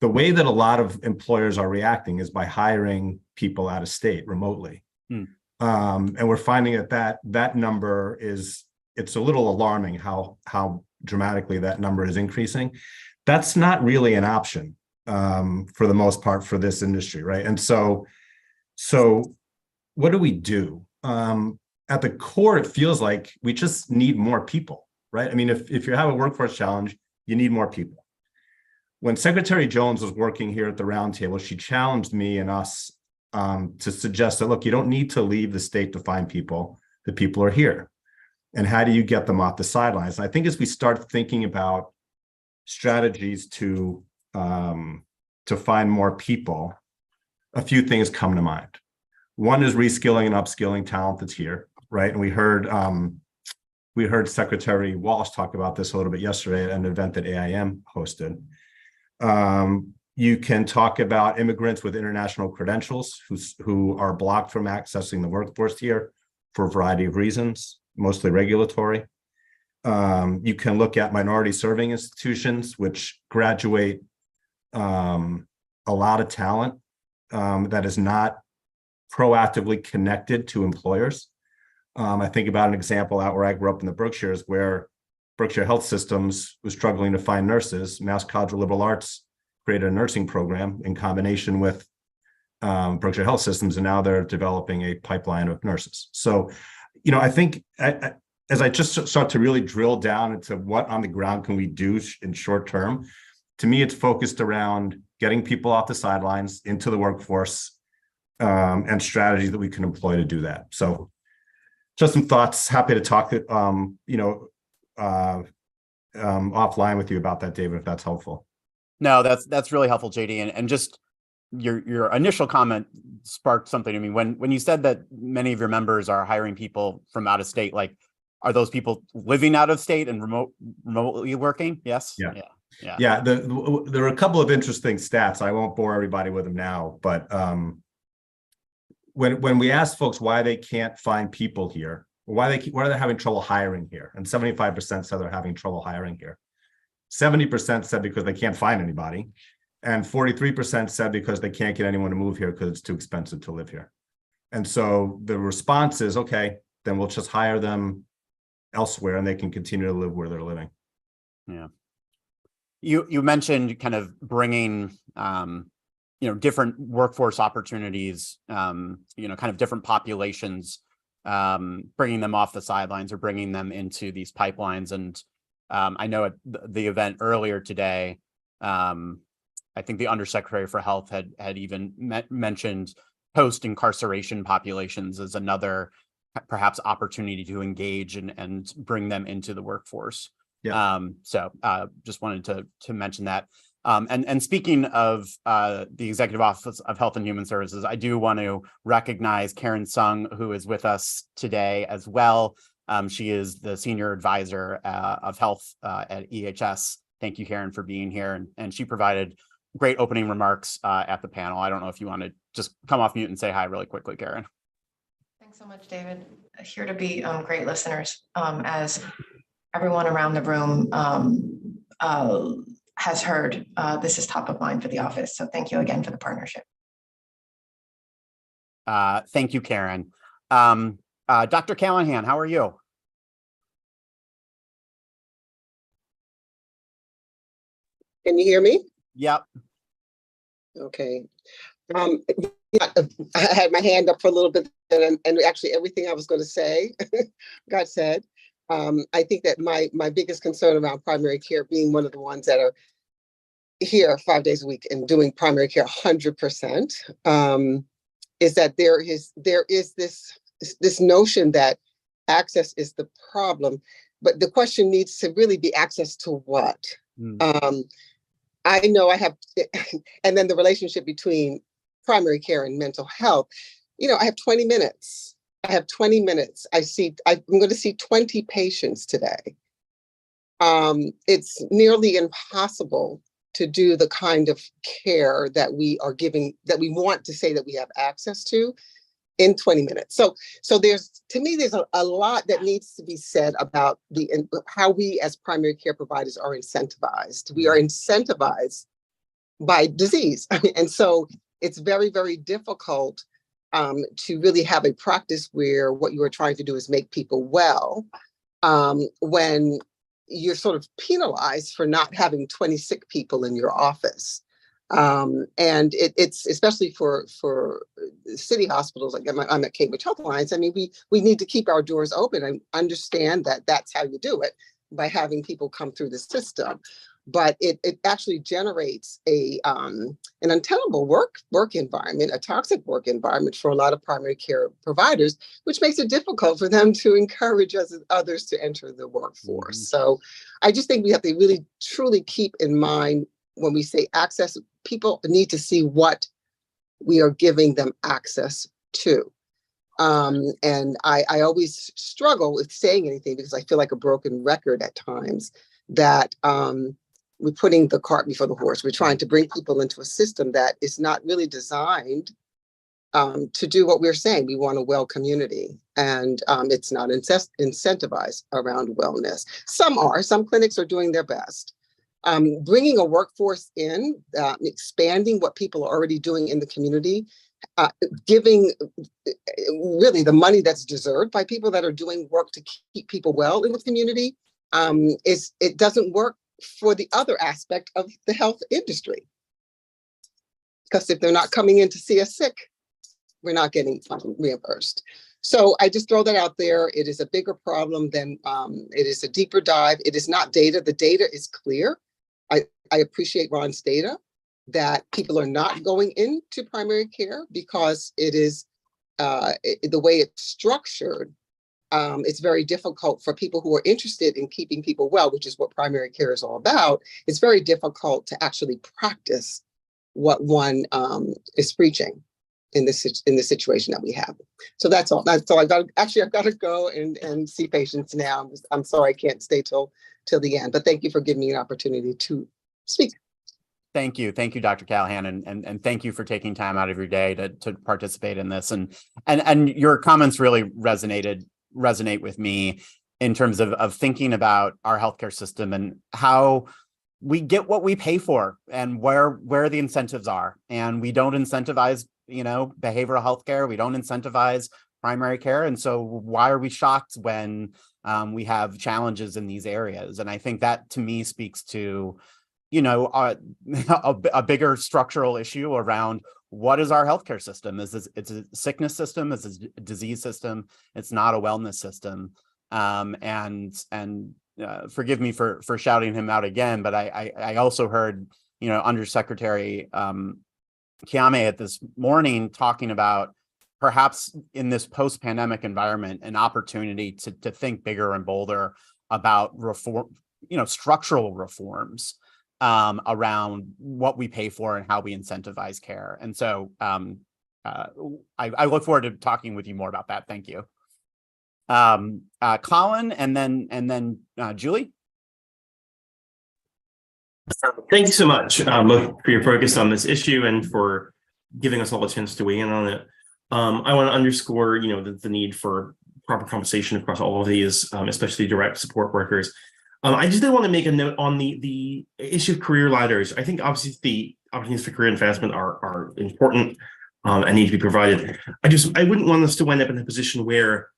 the way that a lot of employers are reacting is by hiring people out of state remotely. And we're finding that number it's a little alarming how dramatically that number is increasing. That's not really an option for the most part for this industry, right? And so what do we do? At the core, it feels like we just need more people, right? I mean, if you have a workforce challenge, you need more people. When Secretary Jones was working here at the roundtable, she challenged me and us to suggest that, look, you don't need to leave the state to find people. The people are here. And how do you get them off the sidelines? And I think as we start thinking about strategies to find more people, a few things come to mind. One is reskilling and upskilling talent that's here, right? And we heard Secretary Walsh talk about this a little bit yesterday at an event that AIM hosted. You can talk about immigrants with international credentials who are blocked from accessing the workforce here for a variety of reasons, mostly regulatory. You can look at minority serving institutions, which graduate a lot of talent that is not proactively connected to employers. I think about an example out where I grew up in the Berkshires, where Berkshire Health Systems was struggling to find nurses. Mass College of Liberal Arts created a nursing program in combination with Berkshire Health Systems, and now they're developing a pipeline of nurses. So, I think as I just start to really drill down into what on the ground can we do in short term, to me, it's focused around getting people off the sidelines into the workforce and strategies that we can employ to do that. So just some thoughts, happy to talk, offline with you about that, David, if that's helpful. No, that's really helpful, JD. And just your initial comment sparked something to me when you said that many of your members are hiring people from out of state. Like, are those people living out of state and remotely working? Yes. Yeah. There are a couple of interesting stats. I won't bore everybody with them now, but when we ask folks why they can't find people here, why are they having trouble hiring here, and 75% said they're having trouble hiring here. 70% said because they can't find anybody, and 43% said because they can't get anyone to move here because it's too expensive to live here. And so the response is, okay, then we'll just hire them elsewhere and they can continue to live where they're living. Yeah. You mentioned kind of bringing, different workforce opportunities, kind of different populations, bringing them off the sidelines or bringing them into these pipelines. And I know at the event earlier today, I think the Undersecretary for Health had even mentioned post-incarceration populations as another perhaps opportunity to engage and bring them into the workforce. Yeah. So just wanted to mention that. And speaking of the Executive Office of Health and Human Services, I do want to recognize Karen Sung, who is with us today as well. She is the Senior Advisor of Health at EHS. Thank you, Karen, for being here. And she provided great opening remarks at the panel. I don't know if you want to just come off mute and say hi really quickly, Karen. Thanks so much, David. Here to be great listeners. As everyone around the room has heard, this is top of mind for the office. So thank you again for the partnership. Thank you, Karen. Dr. Callahan, how are you? Can you hear me? Yep. Okay. Yeah, I had my hand up for a little bit, and actually everything I was going to say got said. I think that my biggest concern around primary care, being one of the ones that are here 5 days a week and doing primary care 100%, is that there is this notion that access is the problem, but the question needs to really be access to what? I know I have, and then the relationship between primary care and mental health. I have 20 minutes. I'm going to see 20 patients today. It's nearly impossible to do the kind of care that we are giving, that we want to say that we have access to in 20 minutes. So there's a lot that needs to be said about how we as primary care providers are incentivized. We are incentivized by disease. And so it's very, very difficult to really have a practice where what you are trying to do is make people well, when you're sort of penalized for not having 20 sick people in your office. And it's especially for city hospitals, like I'm at Cambridge Health Alliance. I mean, we need to keep our doors open and understand that that's how you do it, by having people come through the system. But it actually generates an untenable work environment, a toxic work environment for a lot of primary care providers, which makes it difficult for them to encourage others to enter the workforce. So I just think we have to really truly keep in mind, when we say access, people need to see what we are giving them access to. And I always struggle with saying anything because I feel like a broken record at times that we're putting the cart before the horse. We're trying to bring people into a system that is not really designed to do what we're saying. We want a well community, and it's not incentivized around wellness. Some clinics are doing their best. Bringing a workforce in, expanding what people are already doing in the community, giving really the money that's deserved by people that are doing work to keep people well in the community, it doesn't work for the other aspect of the health industry. Because if they're not coming in to see us sick, we're not getting reimbursed. So I just throw that out there. It is a bigger problem than it is a deeper dive. It is not data. The data is clear. I appreciate Ron's data that people are not going into primary care because it is the way it's structured. It's very difficult for people who are interested in keeping people well, which is what primary care is all about. It's very difficult to actually practice what one is preaching in this situation that we have. So that's all. I've got to go and see patients now. I'm sorry I can't stay till the end, but thank you for giving me an opportunity to speak. Thank you, Dr. Callahan, and thank you for taking time out of your day to participate in this. And your comments really resonate with me in terms of thinking about our healthcare system and how we get what we pay for and where the incentives are. And we don't incentivize, behavioral healthcare. We don't incentivize primary care. And so why are we shocked when we have challenges in these areas? And I think that to me speaks to a bigger structural issue around what is our healthcare system? It's a sickness system, it's a disease system, it's not a wellness system. And forgive me for shouting him out again, but I also heard Undersecretary Kiame this morning talking about perhaps in this post-pandemic environment an opportunity to think bigger and bolder about reform, structural reforms around what we pay for and how we incentivize care. And so I look forward to talking with you more about that. Thank you. Colin and then Julie. Thank you so much both for your focus on this issue and for giving us all a chance to weigh in on it. I want to underscore, the need for proper compensation across all of these, especially direct support workers. I just did want to make a note on the issue of career ladders. I think obviously the opportunities for career advancement are important and need to be provided. I wouldn't want us to wind up in a position where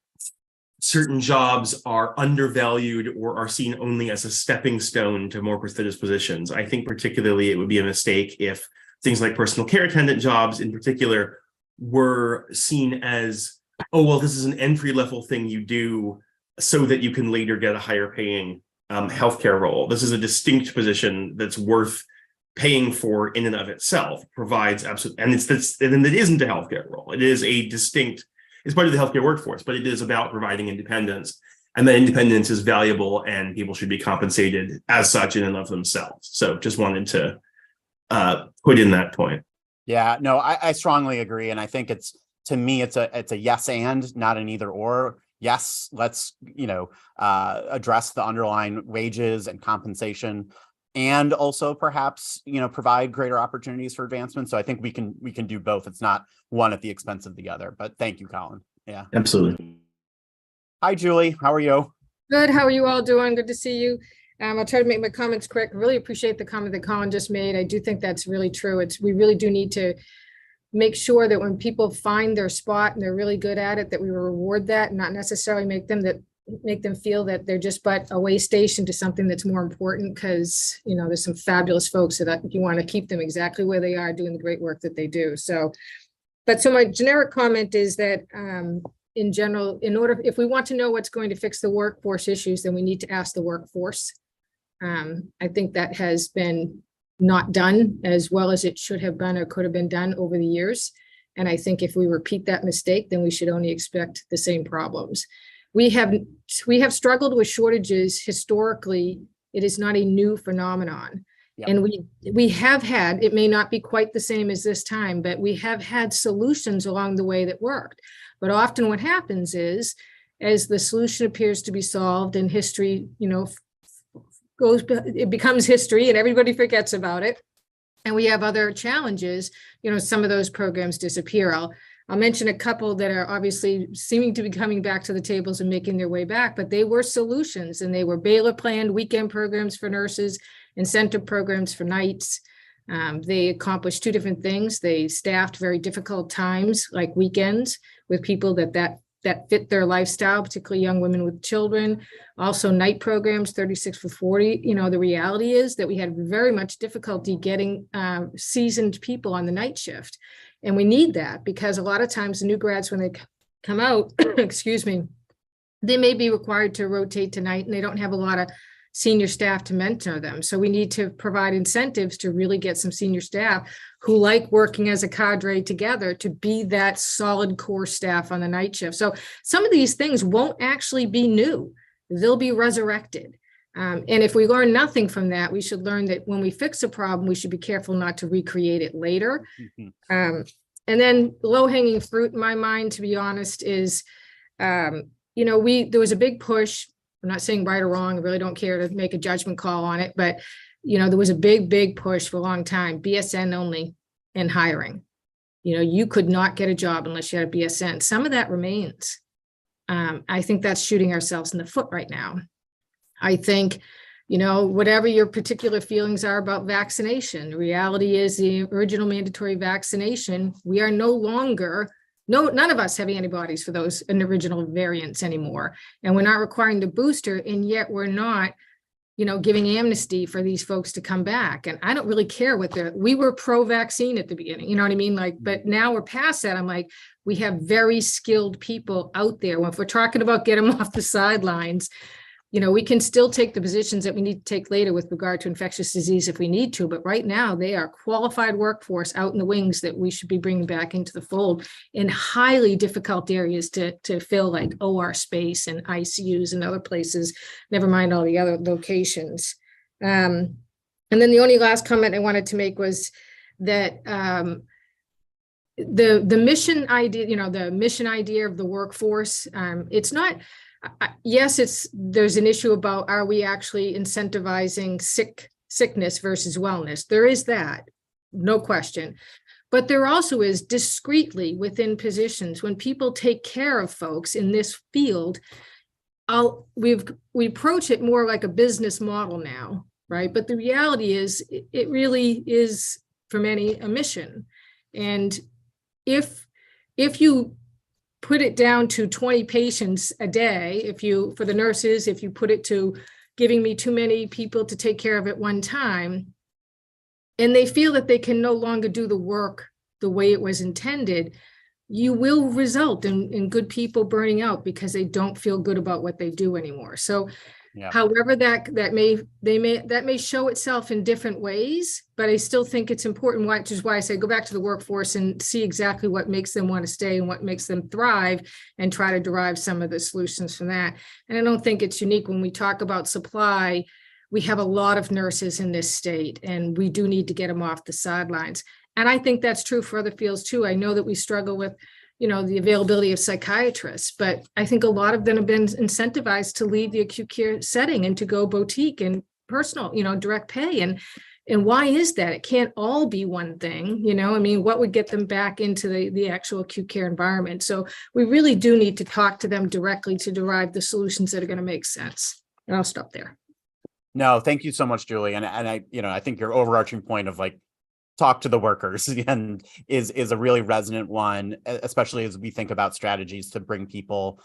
certain jobs are undervalued or are seen only as a stepping stone to more prestigious positions. I think particularly it would be a mistake if things like personal care attendant jobs in particular were seen as, oh, well, this is an entry level thing you do so that you can later get a higher paying healthcare role. This is a distinct position that's worth paying for in and of itself, provides absolute, and it isn't a healthcare role. It is a distinct, it's part of the healthcare workforce, but it is about providing independence, and that independence is valuable and people should be compensated as such in and of themselves. So just wanted to put in that point. Yeah, no, I strongly agree. And I think to me, it's a yes and not an either or. Yes, let's, address the underlying wages and compensation, and also perhaps, provide greater opportunities for advancement. So I think we can do both. It's not one at the expense of the other, but thank you, Colin. Yeah, absolutely. Hi, Julie. How are you? Good. How are you all doing? Good to see you. I'll try to make my comments quick. Really appreciate the comment that Colin just made. I do think that's really true. We really do need to make sure that when people find their spot and they're really good at it, that we reward that and not necessarily make them feel that they're just but a way station to something that's more important, because there's some fabulous folks that you want to keep them exactly where they are doing the great work that they do. So my generic comment is that in general, if we want to know what's going to fix the workforce issues, then we need to ask the workforce. I think that has been not done as well as it should have been or could have been done over the years. And I think if we repeat that mistake, then we should only expect the same problems. We have struggled with shortages historically. It is not a new phenomenon. Yep. And we have had, it may not be quite the same as this time, but we have had solutions along the way that worked. But often what happens is, as the solution appears to be solved and history, it becomes history and everybody forgets about it. And we have other challenges, some of those programs disappear. I'll mention a couple that are obviously seeming to be coming back to the tables and making their way back, but they were solutions, and they were Baylor planned weekend programs for nurses, incentive programs for nights. They accomplished two different things. They staffed very difficult times like weekends with people that fit their lifestyle, particularly young women with children. Also night programs, 36 for 40. The reality is that we had very much difficulty getting seasoned people on the night shift. And we need that because a lot of times the new grads, when they come out, excuse me, they may be required to rotate tonight and they don't have a lot of senior staff to mentor them. So we need to provide incentives to really get some senior staff who like working as a cadre together to be that solid core staff on the night shift. So some of these things won't actually be new. They'll be resurrected. And if we learn nothing from that, we should learn that when we fix a problem, we should be careful not to recreate it later. And then low-hanging fruit in my mind, to be honest, is, there was a big push. I'm not saying right or wrong. I really don't care to make a judgment call on it, but there was a big push for a long time, BSN only in hiring. You could not get a job unless you had a BSN. Some of that remains. I think that's shooting ourselves in the foot right now. I think, whatever your particular feelings are about vaccination, the reality is the original mandatory vaccination, we are no longer, none of us have antibodies for those original variants anymore. And we're not requiring the booster, and yet we're not, giving amnesty for these folks to come back. And I don't really care we were pro-vaccine at the beginning, you know what I mean? But now we're past that. I'm like, we have very skilled people out there. If we're talking about get them off the sidelines, we can still take the positions that we need to take later with regard to infectious disease if we need to, but right now they are qualified workforce out in the wings that we should be bringing back into the fold in highly difficult areas to fill, like OR space and ICUs and other places, never mind all the other locations. And then the only last comment I wanted to make was that the mission idea, the mission idea of the workforce, it's not, yes, there's an issue about, are we actually incentivizing sickness versus wellness? There is that, no question. But there also is discreetly within positions, when people take care of folks in this field, we approach it more like a business model now, right? But the reality is, it really is for many a mission. And if you put it down to 20 patients a day, for the nurses, if you put it to giving me too many people to take care of at one time, and they feel that they can no longer do the work the way it was intended, you will result in good people burning out because they don't feel good about what they do anymore. So however that may show itself in different ways, but I still think it's important, which is why I say go back to the workforce and see exactly what makes them want to stay and what makes them thrive, and try to derive some of the solutions from that. And I don't think it's unique when we talk about supply. We have a lot of nurses in this state, and we do need to get them off the sidelines. And I think that's true for other fields too. I know that we struggle with the availability of psychiatrists, but I think a lot of them have been incentivized to leave the acute care setting and to go boutique and personal, direct pay. And why is that? It can't all be one thing, what would get them back into the actual acute care environment? So we really do need to talk to them directly to derive the solutions that are going to make sense. And I'll stop there. No, thank you so much, Julie. And I think your overarching point of talk to the workers and is a really resonant one, especially as we think about strategies to bring people,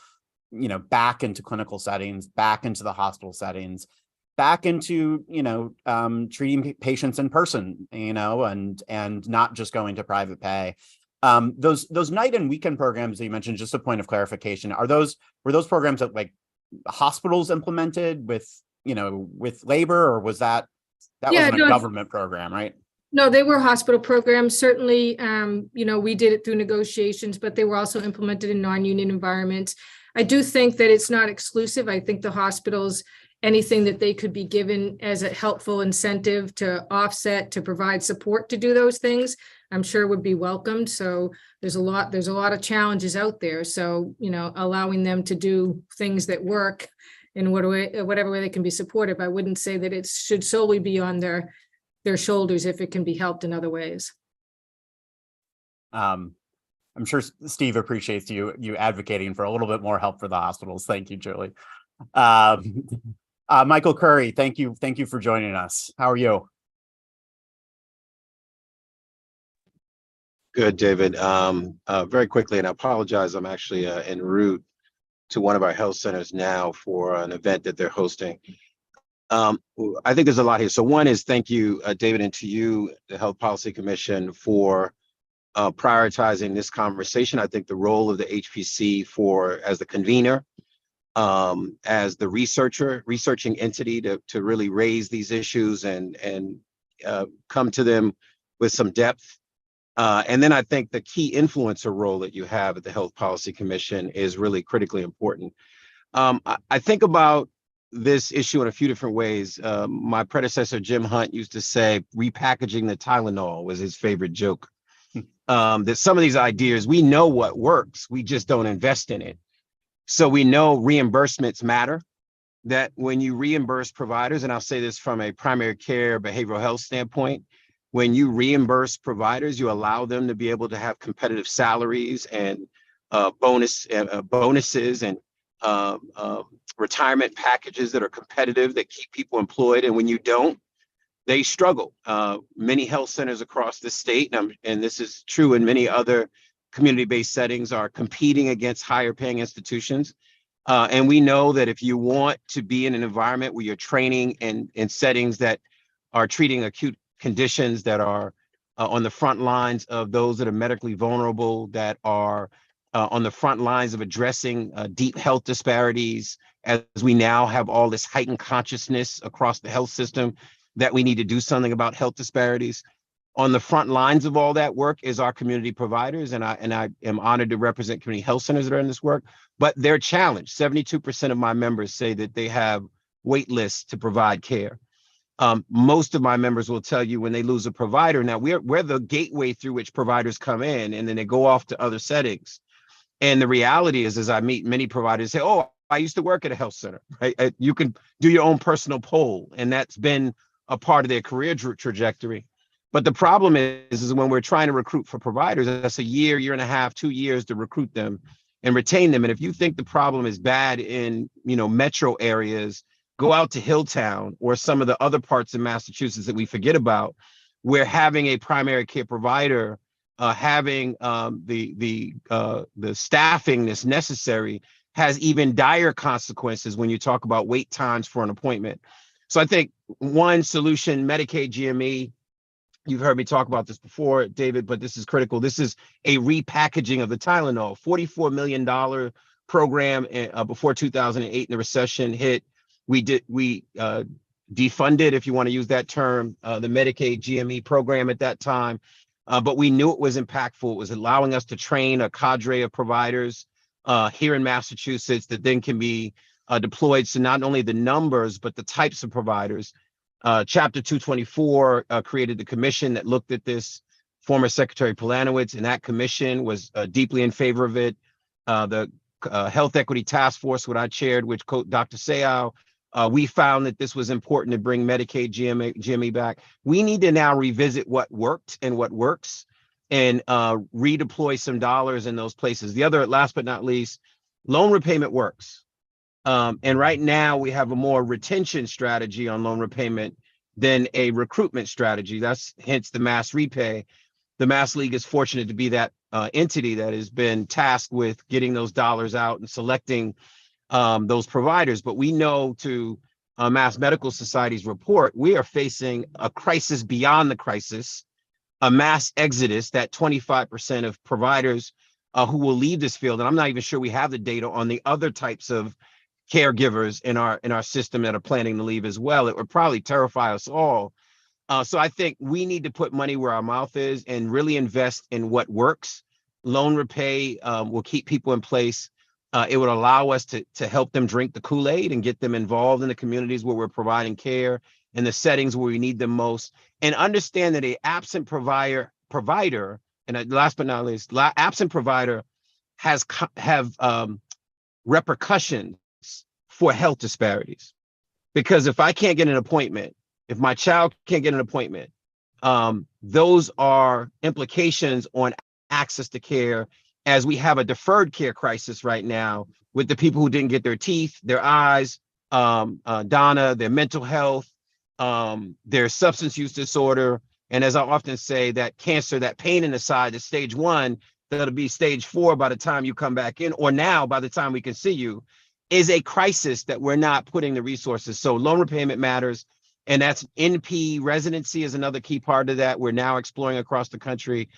back into clinical settings, back into the hospital settings, back into, treating patients in person, and not just going to private pay. Those night and weekend programs that you mentioned, just a point of clarification, were those programs that hospitals implemented with labor, or was that wasn't a government program, right? No, they were hospital programs. Certainly, we did it through negotiations, but they were also implemented in non-union environments. I do think that it's not exclusive. I think the hospitals anything that they could be given as a helpful incentive to offset, to provide support to do those things, I'm sure would be welcomed. So there's a lot of challenges out there. So, you know, allowing them to do things that work in whatever way they can be supportive. I wouldn't say that it should solely be on their shoulders if it can be helped in other ways. I'm sure Steve appreciates you advocating for a little bit more help for the hospitals. Thank you, Julie. Michael Curry, thank you for joining us. How are you? Good, David. Very quickly, and I apologize, I'm actually en route to one of our health centers now for an event that they're hosting. I think there's a lot here. So one is thank you, David, and to you, the Health Policy Commission, for prioritizing this conversation. I think the role of the HPC as the convener, as the researching entity to really raise these issues and come to them with some depth. And then I think the key influencer role that you have at the Health Policy Commission is really critically important. I think about this issue in a few different ways. My predecessor, Jim Hunt, used to say repackaging the Tylenol was his favorite joke. That some of these ideas, we know what works, we just don't invest in it. So we know reimbursements matter, that when you reimburse providers, and I'll say this from a primary care behavioral health standpoint, when you reimburse providers, you allow them to be able to have competitive salaries and bonuses and retirement packages that are competitive, that keep people employed. And when you don't, they struggle. Many health centers across the state, and this is true in many other community-based settings, are competing against higher paying institutions. And we know that if you want to be in an environment where you're training in settings that are treating acute conditions, that are on the front lines of those that are medically vulnerable, that are on the front lines of addressing deep health disparities, as we now have all this heightened consciousness across the health system that we need to do something about health disparities. On the front lines of all that work is our community providers, and I am honored to represent community health centers that are in this work, but they're challenged. 72% of my members say that they have wait lists to provide care. Most of my members will tell you when they lose a provider, now we're the gateway through which providers come in, and then they go off to other settings. And the reality is, as I meet many providers say, oh, I used to work at a health center, right? You can do your own personal poll, and that's been a part of their career trajectory. But the problem is when we're trying to recruit for providers, that's a year and a half, 2 years to recruit them and retain them. And if you think the problem is bad in, metro areas, go out to Hilltown or some of the other parts of Massachusetts that we forget about, where having a primary care provider, having the staffing that's necessary has even dire consequences when you talk about wait times for an appointment. So I think one solution, Medicaid GME, you've heard me talk about this before, David, but this is critical. This is a repackaging of the Tylenol, $44 million program before 2008 and the recession hit. We defunded, if you want to use that term, the Medicaid GME program at that time, but we knew it was impactful. It was allowing us to train a cadre of providers here in Massachusetts that then can be deployed. So not only the numbers, but the types of providers. Chapter 224 created the commission that looked at this. Former Secretary Polanowitz and that commission was deeply in favor of it. The Health Equity Task Force, what I chaired, which Dr. Seau, we found that this was important to bring Medicaid GME back. We need to now revisit what worked and what works and redeploy some dollars in those places. The other, last but not least, loan repayment works. And right now we have a more retention strategy on loan repayment than a recruitment strategy. That's hence the Mass Repay. The Mass League is fortunate to be that entity that has been tasked with getting those dollars out and selecting those providers. But we know to Mass Medical Society's report, we are facing a crisis beyond the crisis, a mass exodus, that 25% of providers who will leave this field. And I'm not even sure we have the data on the other types of caregivers in our system that are planning to leave as well. It would probably terrify us all. So I think we need to put money where our mouth is and really invest in what works. Loan repay will keep people in place. It would allow us to help them drink the Kool-Aid and get them involved in the communities where we're providing care, in the settings where we need them most, and understand that a absent provider, and last but not least, absent provider have repercussions for health disparities. Because if I can't get an appointment, if my child can't get an appointment, those are implications on access to care, as we have a deferred care crisis right now with the people who didn't get their teeth, their eyes, Donna, their mental health, their substance use disorder. And as I often say, that cancer, that pain in the side is stage 1, that'll be stage 4 by the time you come back in, or now by the time we can see you, is a crisis that we're not putting the resources. So loan repayment matters. And that's NP residency is another key part of that. We're now exploring across the country.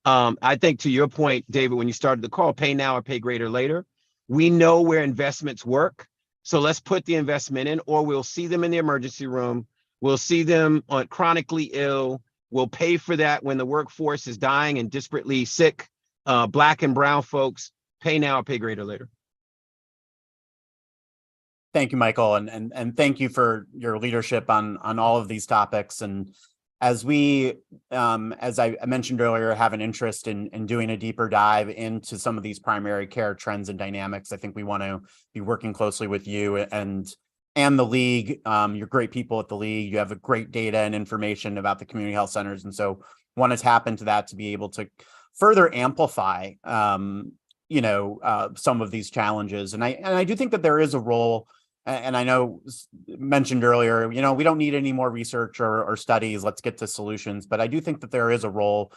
I think to your point, David, when you started the call, pay now or pay greater later, we know where investments work. So let's put the investment in, or we'll see them in the emergency room. We'll see them on chronically ill. We'll pay for that when the workforce is dying and desperately sick. Black and brown folks, pay now or pay greater later. Thank you, Michael, and thank you for your leadership on all of these topics. And as we, as I mentioned earlier, have an interest in doing a deeper dive into some of these primary care trends and dynamics, I think we want to be working closely with you and the league. You're great people at the league. You have a great data and information about the community health centers, and so want to tap into that to be able to further amplify, some of these challenges. And I do think that there is a role. And I know mentioned earlier, we don't need any more research or studies. Let's get to solutions. But I do think that there is a role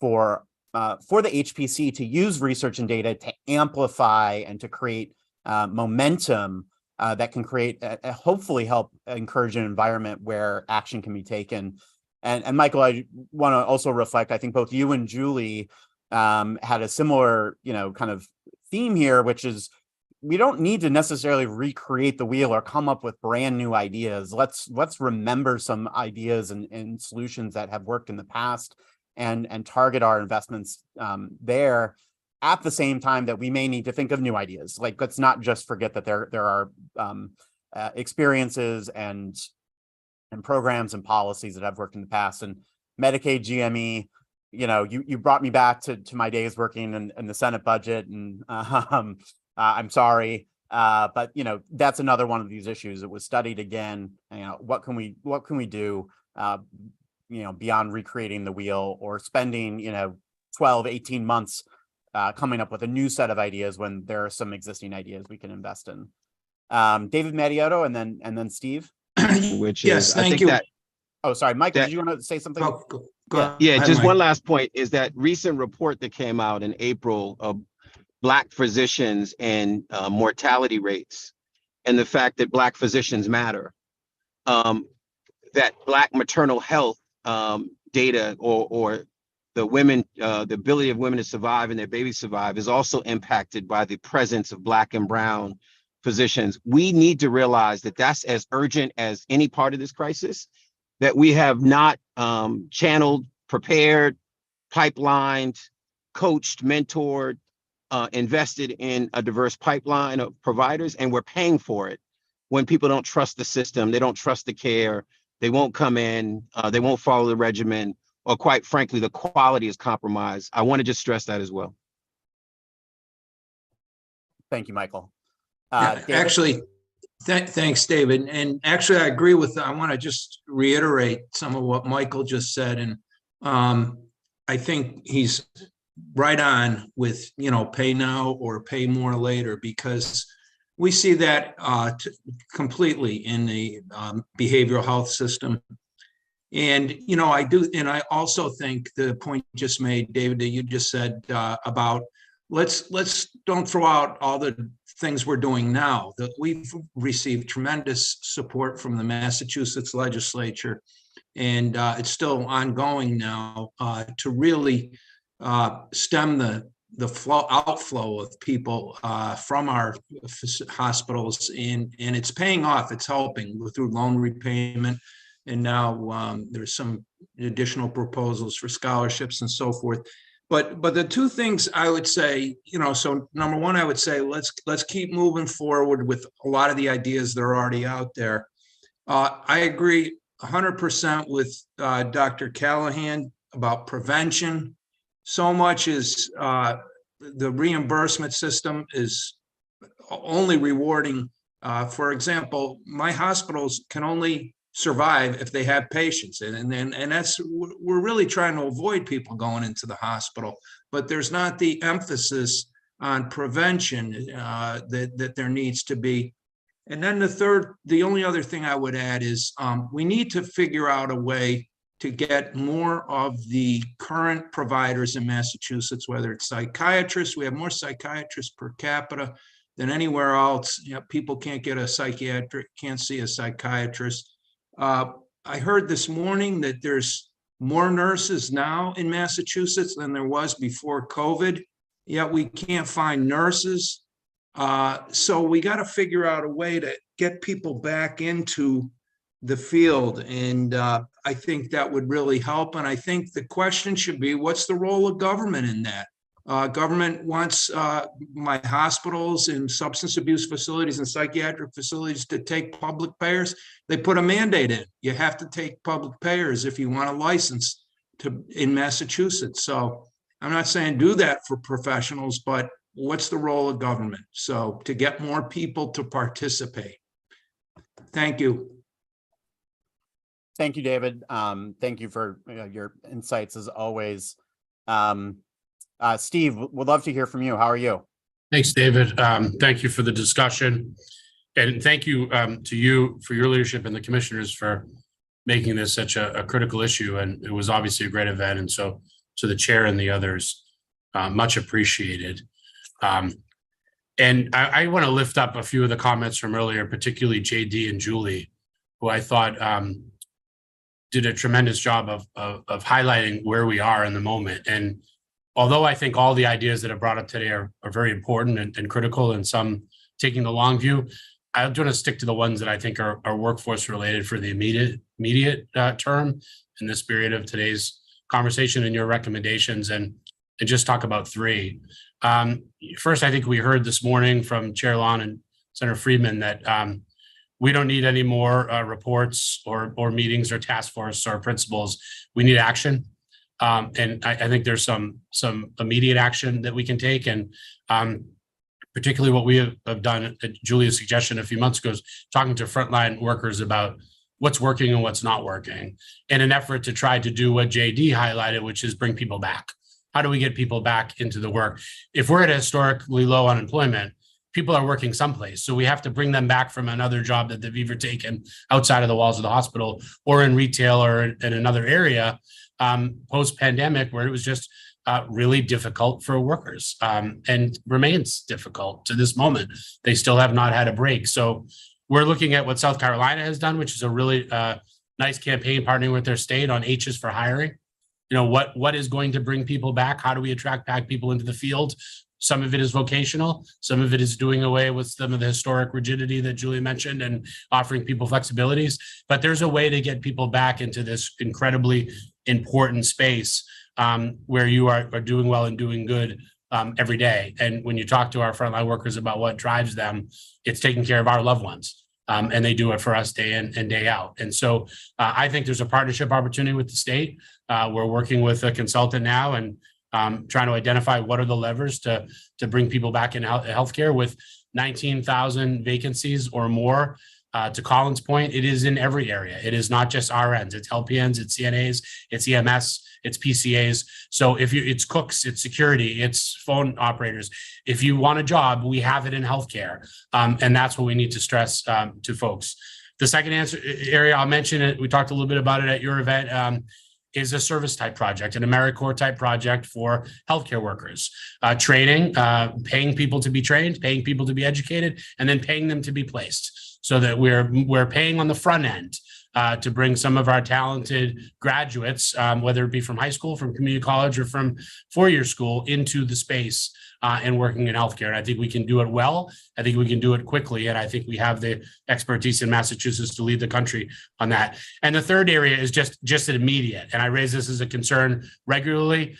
for the HPC to use research and data to amplify and to create momentum that can create, hopefully help encourage an environment where action can be taken. And Michael, I want to also reflect, I think both you and Julie had a similar, kind of theme here, which is, we don't need to necessarily recreate the wheel or come up with brand new ideas. Let's remember some ideas and solutions that have worked in the past and target our investments there, at the same time that we may need to think of new ideas. Like, let's not just forget that there are experiences and programs and policies that have worked in the past. And Medicaid, GME, you brought me back to my days working in the Senate budget, and I'm sorry, but that's another one of these issues. It was studied again. What can we do? Beyond recreating the wheel or spending 12, 18 months coming up with a new set of ideas when there are some existing ideas we can invest in. David Mariotto, and then Steve. Which yes, is, thank I think you. that. Oh, sorry, Mike. Did you want to say something? Yeah, just one last point is that recent report that came out in April of Black physicians and mortality rates, and the fact that Black physicians matter, that Black maternal health data or the women, the ability of women to survive and their babies survive is also impacted by the presence of Black and brown physicians. We need to realize that that's as urgent as any part of this crisis, that we have not channeled, prepared, pipelined, coached, mentored, invested in a diverse pipeline of providers, and we're paying for it when people don't trust the system, they don't trust the care, they won't come in, they won't follow the regimen, or quite frankly, the quality is compromised. I want to just stress that as well. Thank you, Michael. Actually, thanks, David. And actually, I agree with, I want to just reiterate some of what Michael just said. And I think he's right on with, pay now or pay more later, because we see that completely in the behavioral health system. And, I also think the point just made, David, that you just said about let's don't throw out all the things we're doing now. That we've received tremendous support from the Massachusetts legislature, and it's still ongoing now to really stem the outflow of people from our hospitals, and it's paying off. It's helping through loan repayment, and now there's some additional proposals for scholarships and so forth. But the two things I would say, so number one, I would say let's keep moving forward with a lot of the ideas that are already out there. I agree 100% with Dr. Callahan about prevention. So much is the reimbursement system is only rewarding. For example, my hospitals can only survive if they have patients, and that's, we're really trying to avoid people going into the hospital, but there's not the emphasis on prevention that there needs to be. And then the only other thing I would add is we need to figure out a way to get more of the current providers in Massachusetts, whether it's psychiatrists. We have more psychiatrists per capita than anywhere else. People can't get a psychiatric, can't see a psychiatrist. I heard this morning that there's more nurses now in Massachusetts than there was before COVID, yet we can't find nurses. So we got to figure out a way to get people back into the field. And I think that would really help. And I think the question should be, what's the role of government in that? Government wants my hospitals and substance abuse facilities and psychiatric facilities to take public payers. They put a mandate in. You have to take public payers if you want a license in Massachusetts. So I'm not saying do that for professionals, but what's the role of government? So to get more people to participate. Thank you. Thank you, David. Thank you for your insights as always. Steve, would love to hear from you. How are you? Thanks, David. Thank you for the discussion. And thank you to you for your leadership and the commissioners for making this such a critical issue. And it was obviously a great event. And so to the chair and the others, much appreciated. And I want to lift up a few of the comments from earlier, particularly JD and Julie, who I thought did a tremendous job of highlighting where we are in the moment. And although I think all the ideas that are brought up today are very important and critical, and some taking the long view, I want to stick to the ones that I think are workforce related for the immediate term in the spirit of today's conversation and your recommendations, and just talk about three. First, I think we heard this morning from Chair Lon and Senator Friedman that we don't need any more reports or meetings or task force or principles. We need action. And I think there's some immediate action that we can take. And particularly what we have done at Julia's suggestion a few months ago is talking to frontline workers about what's working and what's not working in an effort to try to do what JD highlighted, which is bring people back. How do we get people back into the work? If we're at a historically low unemployment, people are working someplace. So we have to bring them back from another job that they've either taken outside of the walls of the hospital or in retail or in another area post-pandemic, where it was just really difficult for workers and remains difficult to this moment. They still have not had a break. So we're looking at what South Carolina has done, which is a really nice campaign partnering with their state on H's for hiring. You know, what is going to bring people back? How do we attract back people into the field? Some of it is vocational. Some of it is doing away with some of the historic rigidity that Julie mentioned and offering people flexibilities. But there's a way to get people back into this incredibly important space where you are doing well and doing good every day. And when you talk to our frontline workers about what drives them, it's taking care of our loved ones. And they do it for us day in and day out. And so I think there's a partnership opportunity with the state. We're working with a consultant now and trying to identify what are the levers to bring people back in healthcare. With 19,000 vacancies or more. To Colin's point, it is in every area. It is not just RNs, it's LPNs, it's CNAs, it's EMS, it's PCAs. So it's cooks, it's security, it's phone operators. If you want a job, we have it in healthcare. And that's what we need to stress to folks. The second area I'll mention it, we talked a little bit about it at your event, is a service type project, an AmeriCorps type project for healthcare workers. Training, paying people to be trained, paying people to be educated, and then paying them to be placed. So that we're paying on the front end to bring some of our talented graduates, whether it be from high school, from community college, or from four-year school, into the space and working in healthcare. And I think we can do it well. I think we can do it quickly. And I think we have the expertise in Massachusetts to lead the country on that. And the third area is just an immediate. And I raise this as a concern regularly.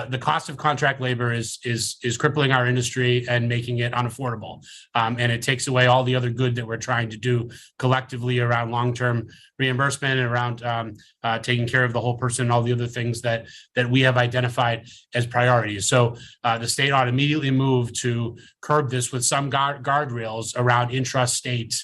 the cost of contract labor is crippling our industry and making it unaffordable. And it takes away all the other good that we're trying to do collectively around long-term reimbursement and around taking care of the whole person and all the other things that we have identified as priorities. So the state ought to immediately move to curb this with some guardrails around intrastate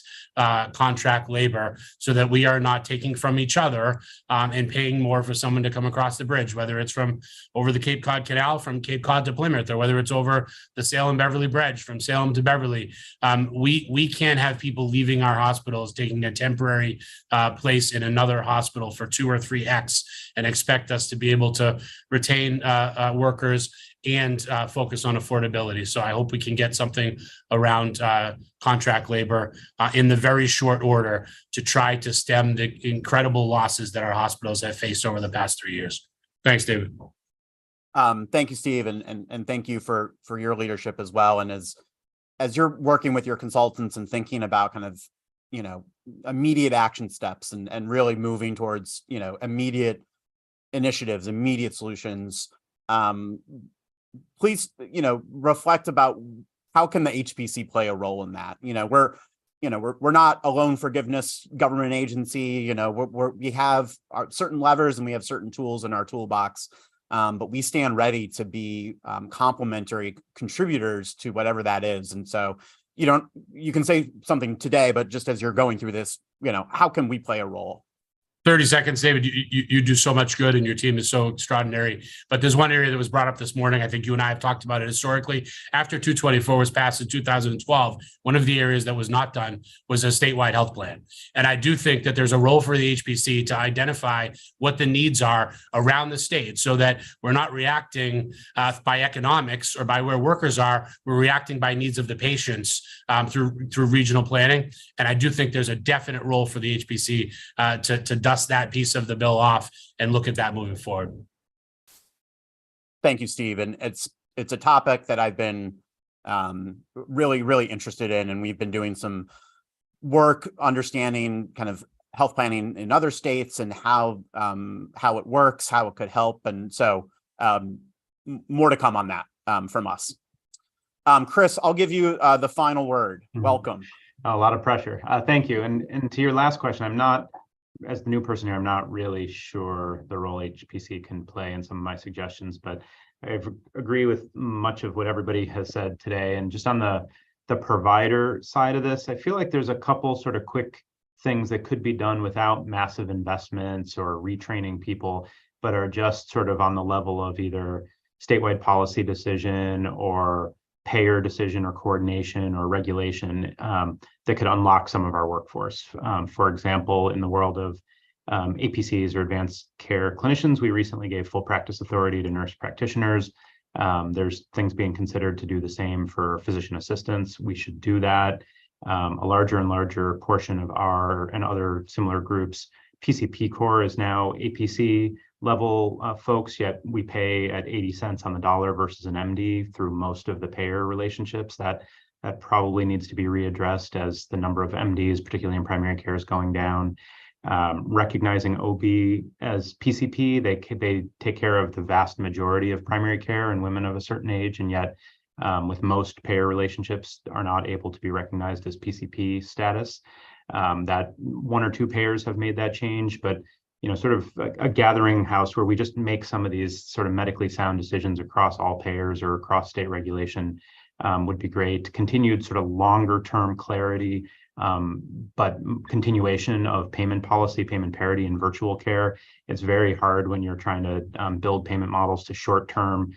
contract labor, so that we are not taking from each other and paying more for someone to come across the bridge, whether it's from over the Cape Cod Canal from Cape Cod to Plymouth, or whether it's over the Salem-Beverly Bridge from Salem to Beverly. We can't have people leaving our hospitals, taking a temporary place in another hospital for 2 or 3x and expect us to be able to retain workers and focus on affordability. So I hope we can get something around contract labor in the very short order to try to stem the incredible losses that our hospitals have faced over the past 3 years. Thanks, David. Thank you, Steve, and thank you for your leadership as well. And as you're working with your consultants and thinking about kind of, you know, immediate action steps and really moving towards, you know, immediate initiatives, immediate solutions, please, you know, reflect about how can the HPC play a role in that. We're not a loan forgiveness government agency. We have our certain levers and we have certain tools in our toolbox, but we stand ready to be complementary contributors to whatever that is. And so you can say something today, but just as you're going through this, how can we play a role? 30 seconds, David. You do so much good and your team is so extraordinary. But there's one area that was brought up this morning. I think you and I have talked about it historically. After 224 was passed in 2012, one of the areas that was not done was a statewide health plan. And I do think that there's a role for the HPC to identify what the needs are around the state so that we're not reacting by economics or by where workers are. We're reacting by needs of the patients through regional planning. And I do think there's a definite role for the HPC to dust that piece of the bill off and look at that moving forward. Thank you, Steve. And it's a topic that I've been really, really interested in, and we've been doing some work understanding kind of health planning in other states and how it works, how it could help. And so more to come on that from us. Chris, I'll give you the final word. Welcome. A lot of pressure. Thank you. And to your last question, as the new person here, I'm not really sure the role HPC can play in some of my suggestions, but I agree with much of what everybody has said today. And just on the provider side of this, I feel like there's a couple sort of quick things that could be done without massive investments or retraining people, but are just sort of on the level of either statewide policy decision or payer decision or coordination or regulation that could unlock some of our workforce. For example, in the world of APCs or advanced care clinicians, we recently gave full practice authority to nurse practitioners. There's things being considered to do the same for physician assistants. We should do that. A larger and larger portion of our and other similar groups, PCP Corps is now APC level folks, yet we pay at 80 cents on the dollar versus an MD through most of the payer relationships. That probably needs to be readdressed as the number of MDs, particularly in primary care, is going down. Recognizing OB as PCP, they take care of the vast majority of primary care in women of a certain age, and yet with most payer relationships are not able to be recognized as PCP status. That 1 or 2 payers have made that change, but sort of a gathering house where we just make some of these sort of medically sound decisions across all payers or across state regulation would be great. Continued sort of longer term clarity, but continuation of payment policy, payment parity in virtual care. It's very hard when you're trying to build payment models to short term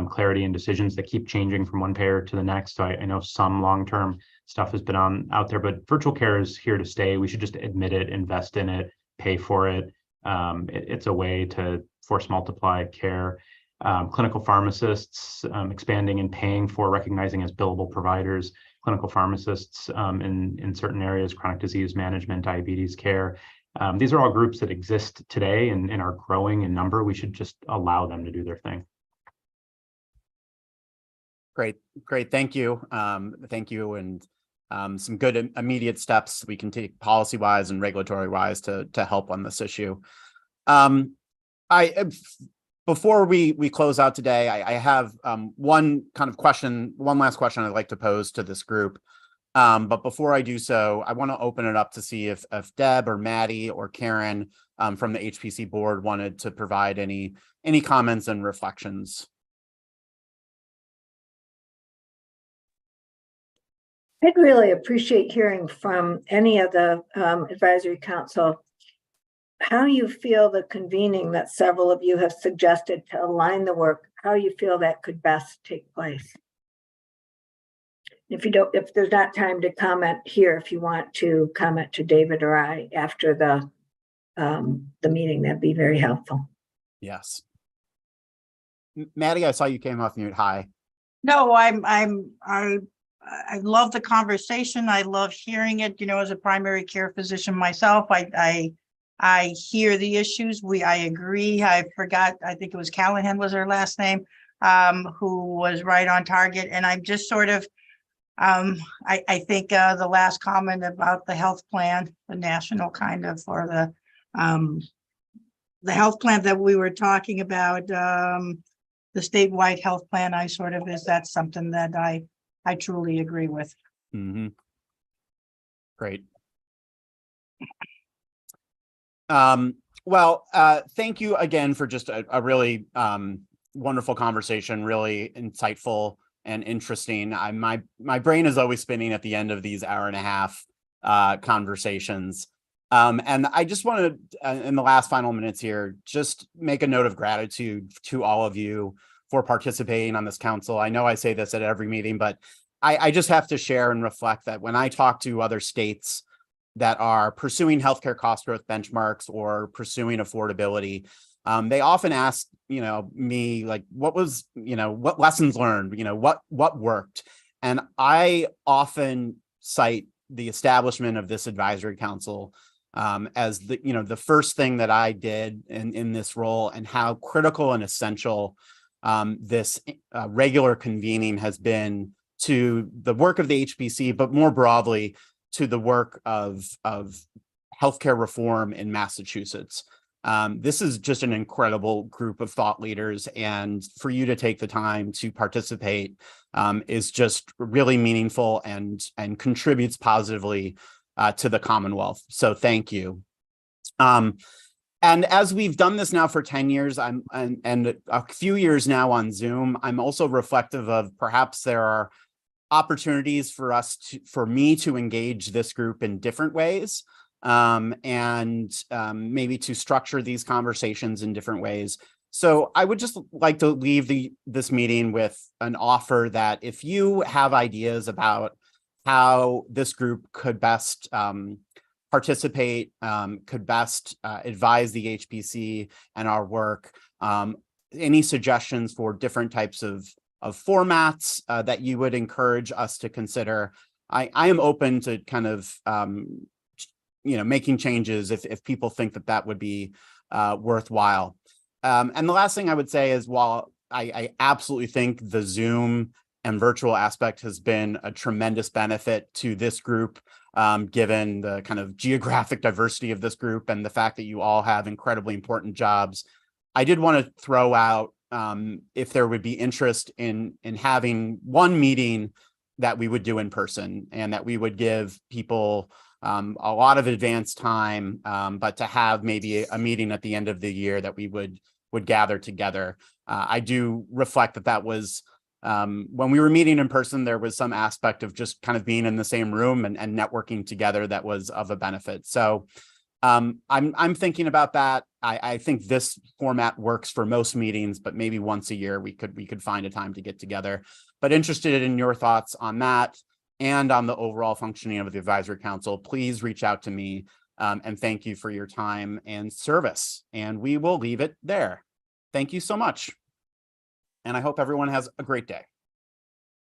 clarity and decisions that keep changing from one payer to the next. So I know some long term stuff has been out there, but virtual care is here to stay. We should just admit it, invest in it, pay for it. It's a way to force multiply care. Clinical pharmacists expanding and paying for recognizing as billable providers, clinical pharmacists in certain areas, chronic disease management, diabetes care. These are all groups that exist today and are growing in number. We should just allow them to do their thing. Great. Thank you. Thank you. And some good immediate steps we can take policy wise and regulatory wise to help on this issue. before we close out today, I have one last question I'd like to pose to this group. But before I do so, I want to open it up to see if Deb or Maddie or Karen from the HPC board wanted to provide any comments and reflections. I'd really appreciate hearing from any of the advisory council how you feel the convening that several of you have suggested to align the work, how you feel that could best take place. If there's not time to comment here, if you want to comment to David or I after the meeting, that'd be very helpful. Yes. Maddie, I saw you came off mute. Hi. No, I love the conversation. I love hearing it. You know, as a primary care physician myself, I hear the issues. I agree. I forgot, I think it was Callahan was her last name, who was right on target. And I'm just sort of, I think the last comment about the health plan, the national kind of, or the health plan that we were talking about, the statewide health plan, that's something that I truly agree with. Mm-hmm. Great. Well, thank you again for just a really wonderful conversation, really insightful and interesting. My brain is always spinning at the end of these hour-and-a-half conversations. And I just wanted, in the last final minutes here, just make a note of gratitude to all of you for participating on this council. I know I say this at every meeting, but I just have to share and reflect that when I talk to other states that are pursuing healthcare cost growth benchmarks or pursuing affordability, they often ask, me like, what lessons learned, what worked? And I often cite the establishment of this advisory council as the first thing that I did in this role, and how critical and essential this regular convening has been to the work of the HPC, but more broadly to the work of healthcare reform in Massachusetts. This is just an incredible group of thought leaders, and for you to take the time to participate is just really meaningful and contributes positively to the Commonwealth. So thank you. And as we've done this now for 10 years, and a few years now on Zoom, I'm also reflective of perhaps there are opportunities for me to engage this group in different ways, and maybe to structure these conversations in different ways. So I would just like to leave this meeting with an offer that if you have ideas about how this group could best participate, could best advise the HPC and our work, any suggestions for different types of formats that you would encourage us to consider, I am open to kind of making changes if people think that would be worthwhile. And the last thing I would say is, while I absolutely think the Zoom and virtual aspect has been a tremendous benefit to this group, given the kind of geographic diversity of this group and the fact that you all have incredibly important jobs, I did want to throw out if there would be interest in having one meeting that we would do in person, and that we would give people a lot of advance time, but to have maybe a meeting at the end of the year that we would gather together. I do reflect that was when we were meeting in person, there was some aspect of just kind of being in the same room and networking together that was of a benefit. So I'm thinking about that. I think this format works for most meetings, but maybe once a year we could find a time to get together. But interested in your thoughts on that and on the overall functioning of the advisory council, please reach out to me. And thank you for your time and service. And we will leave it there. Thank you so much. And I hope everyone has a great day.